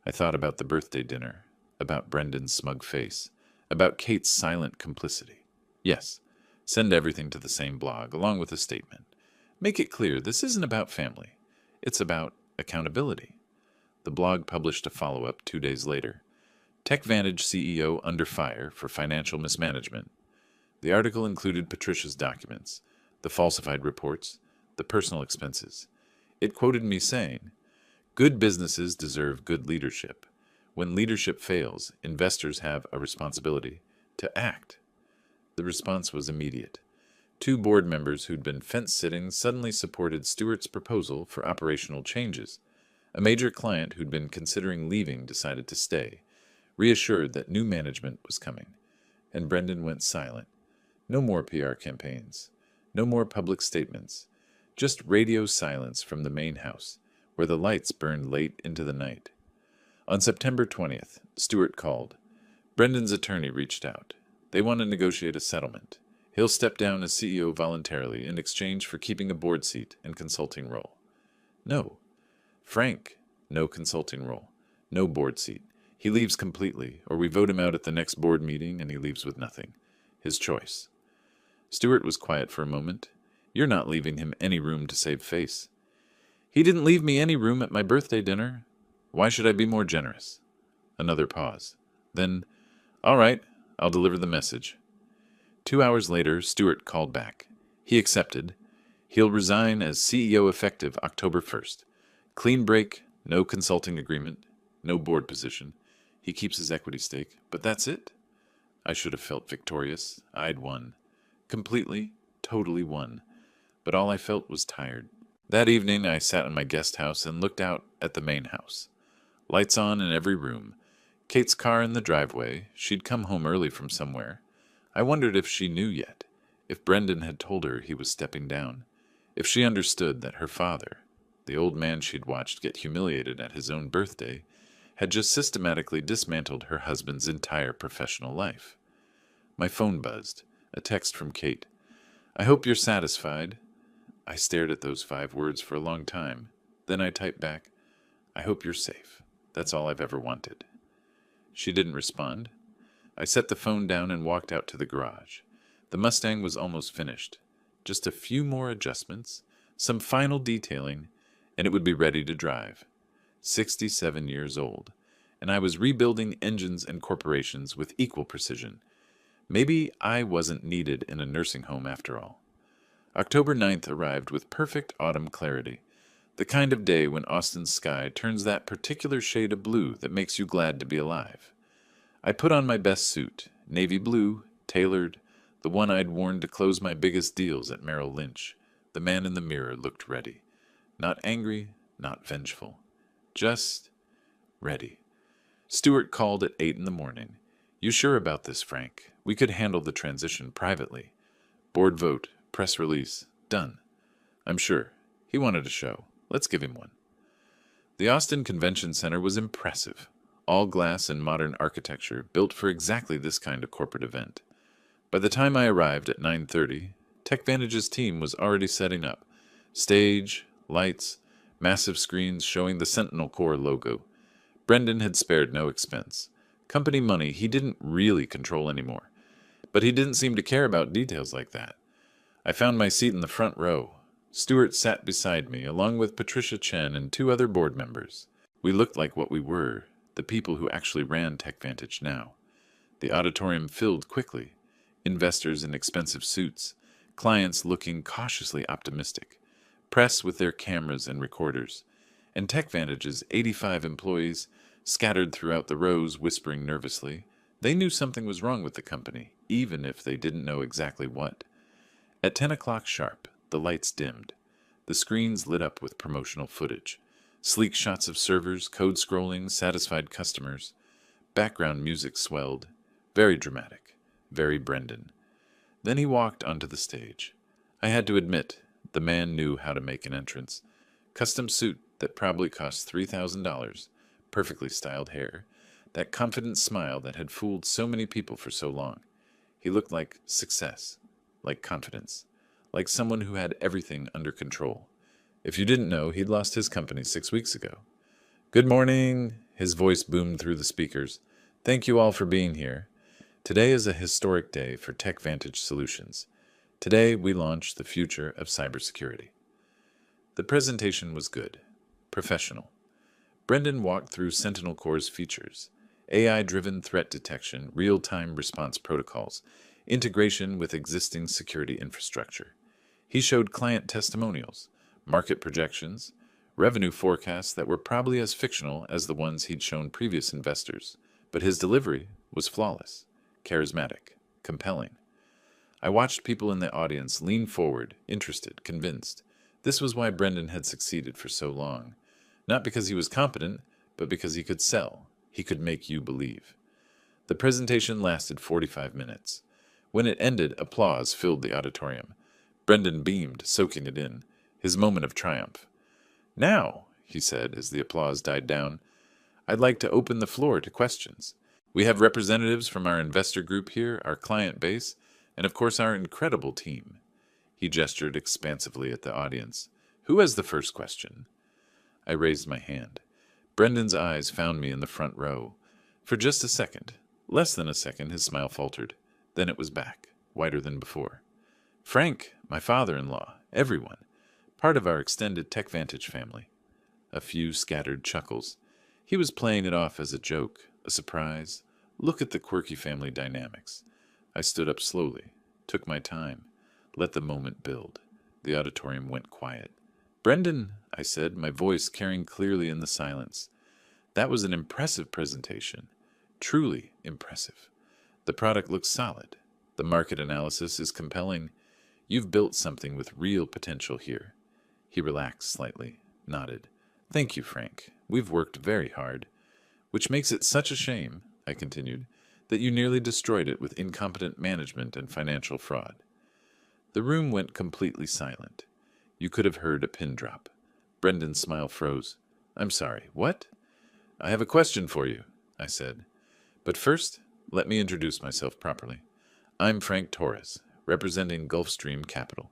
I thought about the birthday dinner, about Brendan's smug face, about Kate's silent complicity. "Yes, send everything to the same blog, along with a statement. Make it clear this isn't about family. It's about accountability. The blog published a follow-up 2 days later. TechVantage CEO under fire for financial mismanagement. The article included Patricia's documents, the falsified reports, the personal expenses. It quoted me saying, "Good businesses deserve good leadership. When leadership fails, investors have a responsibility to act." The response was immediate. 2 board members who'd been fence-sitting suddenly supported Stewart's proposal for operational changes. A major client who'd been considering leaving decided to stay, reassured that new management was coming. And Brendan went silent. No more PR campaigns. No more public statements. Just radio silence from the main house, where the lights burned late into the night. On September 20th, Stewart called. Brendan's attorney reached out. They want to negotiate a settlement. He'll step down as CEO voluntarily in exchange for keeping a board seat and consulting role. No. Frank, no consulting role. No board seat. He leaves completely, or we vote him out at the next board meeting and he leaves with nothing. His choice. Stewart was quiet for a moment. You're not leaving him any room to save face. He didn't leave me any room at my birthday dinner. Why should I be more generous? Another pause. Then, all right, I'll deliver the message. 2 hours later, Stewart called back. He accepted. He'll resign as CEO effective October 1st. Clean break, no consulting agreement, no board position. He keeps his equity stake, but that's it. I should have felt victorious. I'd won. Completely, totally won. But all I felt was tired. That evening, I sat in my guest house and looked out at the main house. Lights on in every room. Kate's car in the driveway. She'd come home early from somewhere. I wondered if she knew yet, if Brendan had told her he was stepping down, if she understood that her father, the old man she'd watched get humiliated at his own birthday, had just systematically dismantled her husband's entire professional life. My phone buzzed, a text from Kate. "I hope you're satisfied." I stared at those 5 words for a long time. Then I typed back, "I hope you're safe. That's all I've ever wanted." She didn't respond. I set the phone down and walked out to the garage. The Mustang was almost finished. Just a few more adjustments, some final detailing, and it would be ready to drive. 67 years old, and I was rebuilding engines and corporations with equal precision. Maybe I wasn't needed in a nursing home after all. October 9th arrived with perfect autumn clarity, the kind of day when Austin's sky turns that particular shade of blue that makes you glad to be alive. I put on my best suit, navy blue, tailored, the one I'd worn to close my biggest deals at Merrill Lynch. The man in the mirror looked ready. Not angry, not vengeful. Just ready. Stewart called at 8 in the morning. "You sure about this, Frank? We could handle the transition privately. Board vote, press release, done." "I'm sure. He wanted a show. Let's give him one." The Austin Convention Center was impressive. All glass and modern architecture, built for exactly this kind of corporate event. By the time I arrived at 9:30, TechVantage's team was already setting up. Stage, lights, massive screens showing the Sentinel Core logo. Brendan had spared no expense. Company money he didn't really control anymore. But he didn't seem to care about details like that. I found my seat in the front row. Stewart sat beside me, along with Patricia Chen and 2 other board members. We looked like what we were, the people who actually ran TechVantage now. The auditorium filled quickly. Investors in expensive suits, clients looking cautiously optimistic, press with their cameras and recorders, and TechVantage's 85 employees scattered throughout the rows whispering nervously. They knew something was wrong with the company, even if they didn't know exactly what. At 10 o'clock sharp, the lights dimmed. The screens lit up with promotional footage. Sleek shots of servers, code scrolling, satisfied customers. Background music swelled. Very dramatic. Very Brendan. Then he walked onto the stage. I had to admit, the man knew how to make an entrance. Custom suit that probably cost $3,000. Perfectly styled hair. That confident smile that had fooled so many people for so long. He looked like success. Like confidence. Like someone who had everything under control. If you didn't know, he'd lost his company 6 weeks ago. "Good morning," his voice boomed through the speakers. "Thank you all for being here. Today is a historic day for TechVantage Solutions. Today we launch the future of cybersecurity." The presentation was good, professional. Brendan walked through Sentinel Core's features: AI-driven threat detection, real-time response protocols, integration with existing security infrastructure. He showed client testimonials, market projections, revenue forecasts that were probably as fictional as the ones he'd shown previous investors, but his delivery was flawless, charismatic, compelling. I watched people in the audience lean forward, interested, convinced. This was why Brendan had succeeded for so long. Not because he was competent, but because he could sell. He could make you believe. The presentation lasted 45 minutes. When it ended, applause filled the auditorium. Brendan beamed, soaking it in, his moment of triumph. "Now," he said as the applause died down, "I'd like to open the floor to questions. We have representatives from our investor group here, our client base, and of course our incredible team." He gestured expansively at the audience. "Who has the first question?" I raised my hand. Brendan's eyes found me in the front row. For just a second, less than a second, his smile faltered. Then it was back, whiter than before. "Frank, my father-in-law, everyone. Part of our extended TechVantage family." A few scattered chuckles. He was playing it off as a joke, a surprise. Look at the quirky family dynamics. I stood up slowly, took my time, let the moment build. The auditorium went quiet. "Brendan," I said, my voice carrying clearly in the silence, "that was an impressive presentation. Truly impressive. The product looks solid. The market analysis is compelling. You've built something with real potential here." He relaxed slightly, nodded. "Thank you, Frank. We've worked very hard. Which makes it such a shame," I continued, "that you nearly destroyed it with incompetent management and financial fraud." The room went completely silent. You could have heard a pin drop. Brendan's smile froze. "I'm sorry, what?" "I have a question for you," I said. "But first, let me introduce myself properly. I'm Frank Torres, representing Gulfstream Capital.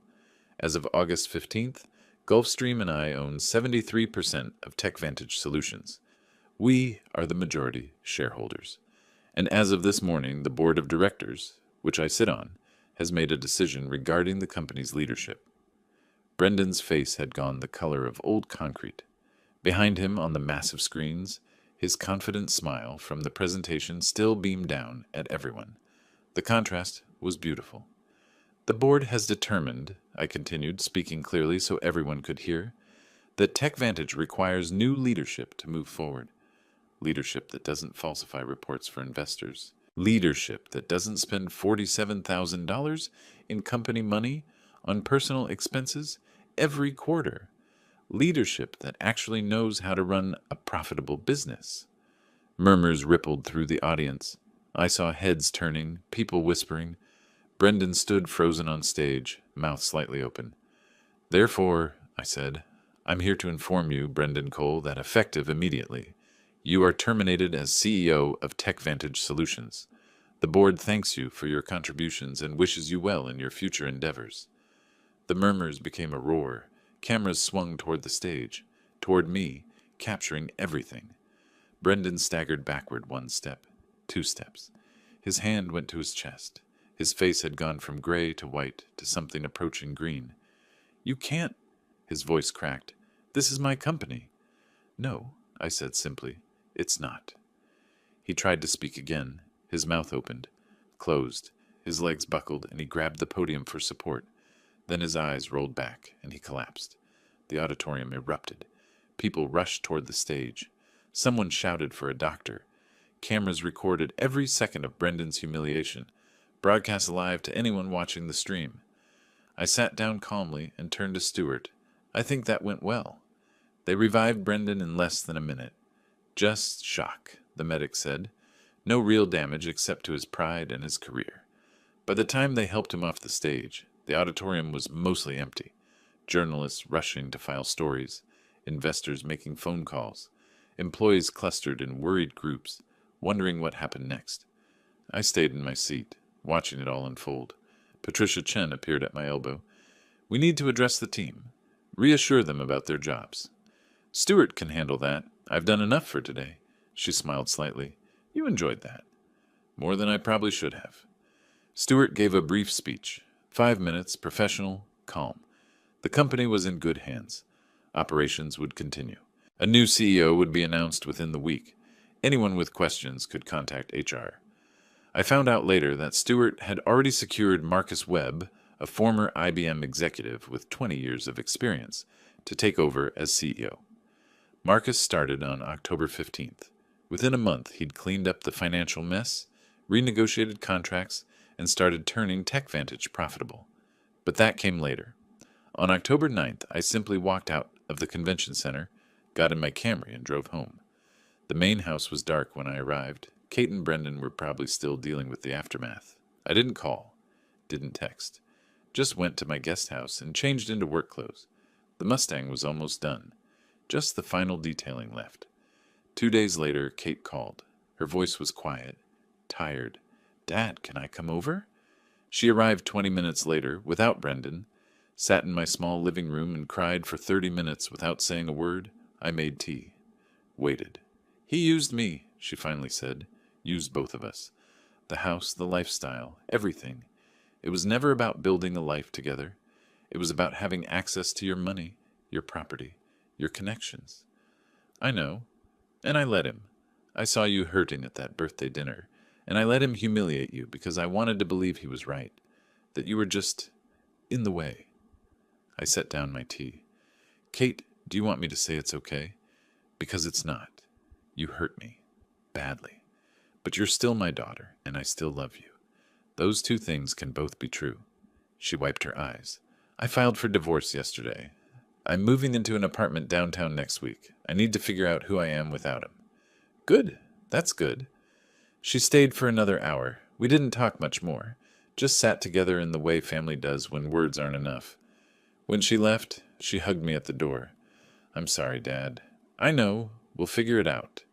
As of August 15th, Gulfstream and I own 73% of TechVantage Solutions. We are the majority shareholders. And as of this morning, the board of directors, which I sit on, has made a decision regarding the company's leadership." Brendan's face had gone the color of old concrete. Behind him on the massive screens, his confident smile from the presentation still beamed down at everyone. The contrast was beautiful. "The board has determined," I continued, speaking clearly so everyone could hear, "that TechVantage requires new leadership to move forward. Leadership that doesn't falsify reports for investors. Leadership that doesn't spend $47,000 in company money on personal expenses every quarter. Leadership that actually knows how to run a profitable business." Murmurs rippled through the audience. I saw heads turning, people whispering. Brendan stood frozen on stage, mouth slightly open. "Therefore," I said, "I'm here to inform you, Brendan Cole, that effective immediately, you are terminated as CEO of TechVantage Solutions. The board thanks you for your contributions and wishes you well in your future endeavors." The murmurs became a roar. Cameras swung toward the stage, toward me, capturing everything. Brendan staggered backward 1 step, 2 steps. His hand went to his chest. His face had gone from gray to white to something approaching green. "You can't," his voice cracked. "This is my company." "No," I said simply, "it's not." He tried to speak again. His mouth opened, closed, his legs buckled, and he grabbed the podium for support. Then his eyes rolled back, and he collapsed. The auditorium erupted. People rushed toward the stage. Someone shouted for a doctor. Cameras recorded every second of Brendan's humiliation, broadcast live to anyone watching the stream. I sat down calmly and turned to Stuart. "I think that went well." They revived Brendan in less than a minute. "Just shock," the medic said. "No real damage except to his pride and his career." By the time they helped him off the stage, the auditorium was mostly empty. Journalists rushing to file stories, investors making phone calls, employees clustered in worried groups, wondering what happened next. I stayed in my seat, watching it all unfold. Patricia Chen appeared at my elbow. "We need to address the team. Reassure them about their jobs." "Stuart can handle that. I've done enough for today." She smiled slightly. "You enjoyed that." "More than I probably should have." Stuart gave a brief speech. 5 minutes, professional, calm. The company was in good hands. Operations would continue. A new CEO would be announced within the week. Anyone with questions could contact HR. I found out later that Stewart had already secured Marcus Webb, a former IBM executive with 20 years of experience, to take over as CEO. Marcus started on October 15th. Within a month, he'd cleaned up the financial mess, renegotiated contracts, and started turning TechVantage profitable. But that came later. On October 9th, I simply walked out of the convention center, got in my Camry, and drove home. The main house was dark when I arrived. Kate and Brendan were probably still dealing with the aftermath. I didn't call, didn't text. Just went to my guest house and changed into work clothes. The Mustang was almost done. Just the final detailing left. 2 days later, Kate called. Her voice was quiet, tired. "Dad, can I come over?" She arrived 20 minutes later, without Brendan, sat in my small living room and cried for 30 minutes without saying a word. I made tea. Waited. "He used me," she finally said. Used both of us. The house, the lifestyle, everything. It was never about building a life together. It was about having access to your money, your property, your connections. I know. And I let him. I saw you hurting at that birthday dinner, and I let him humiliate you because I wanted to believe he was right, that you were just in the way. I set down my tea. "Kate, do you want me to say it's okay? Because it's not. You hurt me. Badly. But you're still my daughter, and I still love you. Those two things can both be true." She wiped her eyes. "I filed for divorce yesterday. I'm moving into an apartment downtown next week. I need to figure out who I am without him." "Good. That's good." She stayed for another hour. We didn't talk much more. Just sat together in the way family does when words aren't enough. When she left, she hugged me at the door. "I'm sorry, Dad." "I know. We'll figure it out."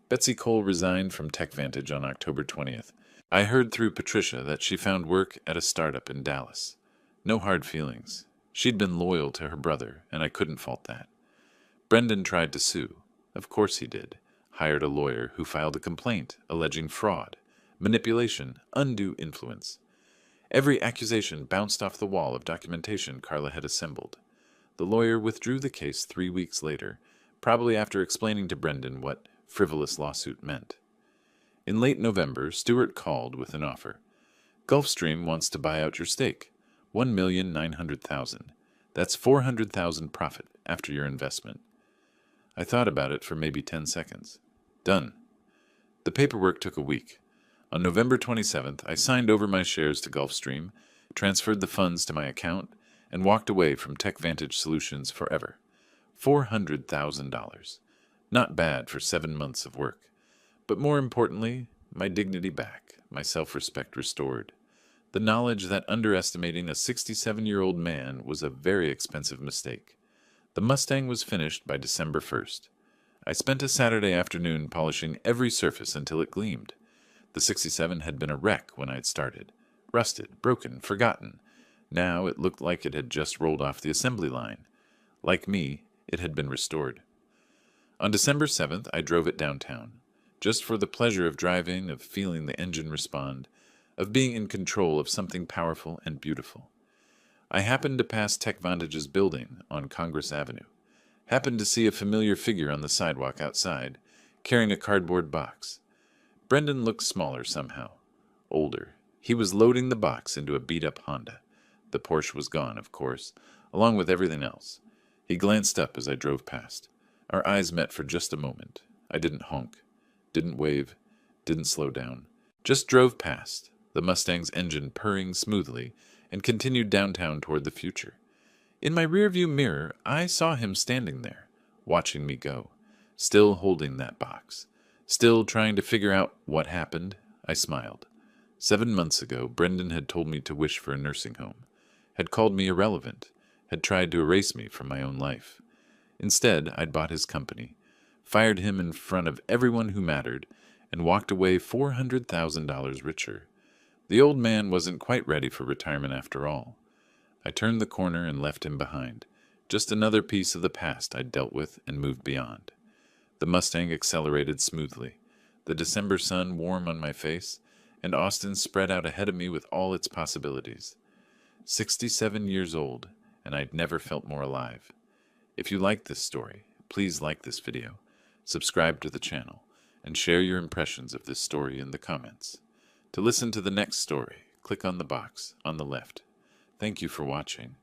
Betsy Cole resigned from TechVantage on October 20th. I heard through Patricia that she found work at a startup in Dallas. No hard feelings. She'd been loyal to her brother, and I couldn't fault that. Brendan tried to sue. Of course he did. Hired a lawyer who filed a complaint alleging fraud, manipulation, undue influence. Every accusation bounced off the wall of documentation Carla had assembled. The lawyer withdrew the case 3 weeks later, probably after explaining to Brendan what frivolous lawsuit meant. In late November, Stewart called with an offer. "Gulfstream wants to buy out your stake. $1,900,000. That's $400,000 profit after your investment." I thought about it for maybe 10 seconds. Done. The paperwork took a week. On November 27th, I signed over my shares to Gulfstream, transferred the funds to my account, and walked away from TechVantage Solutions forever. $400,000. Not bad for 7 months of work. But more importantly, my dignity back, my self-respect restored. The knowledge that underestimating a 67-year-old man was a very expensive mistake. The Mustang was finished by December 1st. I spent a Saturday afternoon polishing every surface until it gleamed. The 67 had been a wreck when I'd started. Rusted, broken, forgotten. Now it looked like it had just rolled off the assembly line. Like me, it had been restored. On December 7th, I drove it downtown, just for the pleasure of driving, of feeling the engine respond, of being in control of something powerful and beautiful. I happened to pass TechVantage's building on Congress Avenue. Happened to see a familiar figure on the sidewalk outside, carrying a cardboard box. Brendan looked smaller somehow, older. He was loading the box into a beat-up Honda. The Porsche was gone, of course, along with everything else. He glanced up as I drove past. Our eyes met for just a moment. I didn't honk, didn't wave, didn't slow down. Just drove past, the Mustang's engine purring smoothly, and continued downtown toward the future. In my rearview mirror, I saw him standing there, watching me go, still holding that box, still trying to figure out what happened. I smiled. 7 months ago, Brendan had told me to wish for a nursing home, had called me irrelevant, had tried to erase me from my own life. Instead, I'd bought his company, fired him in front of everyone who mattered, and walked away $400,000 richer. The old man wasn't quite ready for retirement after all. I turned the corner and left him behind, just another piece of the past I'd dealt with and moved beyond. The Mustang accelerated smoothly, the December sun warm on my face, and Austin spread out ahead of me with all its possibilities. 67 years old, and I'd never felt more alive. If you like this story, please like this video, subscribe to the channel, and share your impressions of this story in the comments. To listen to the next story, click on the box on the left. Thank you for watching,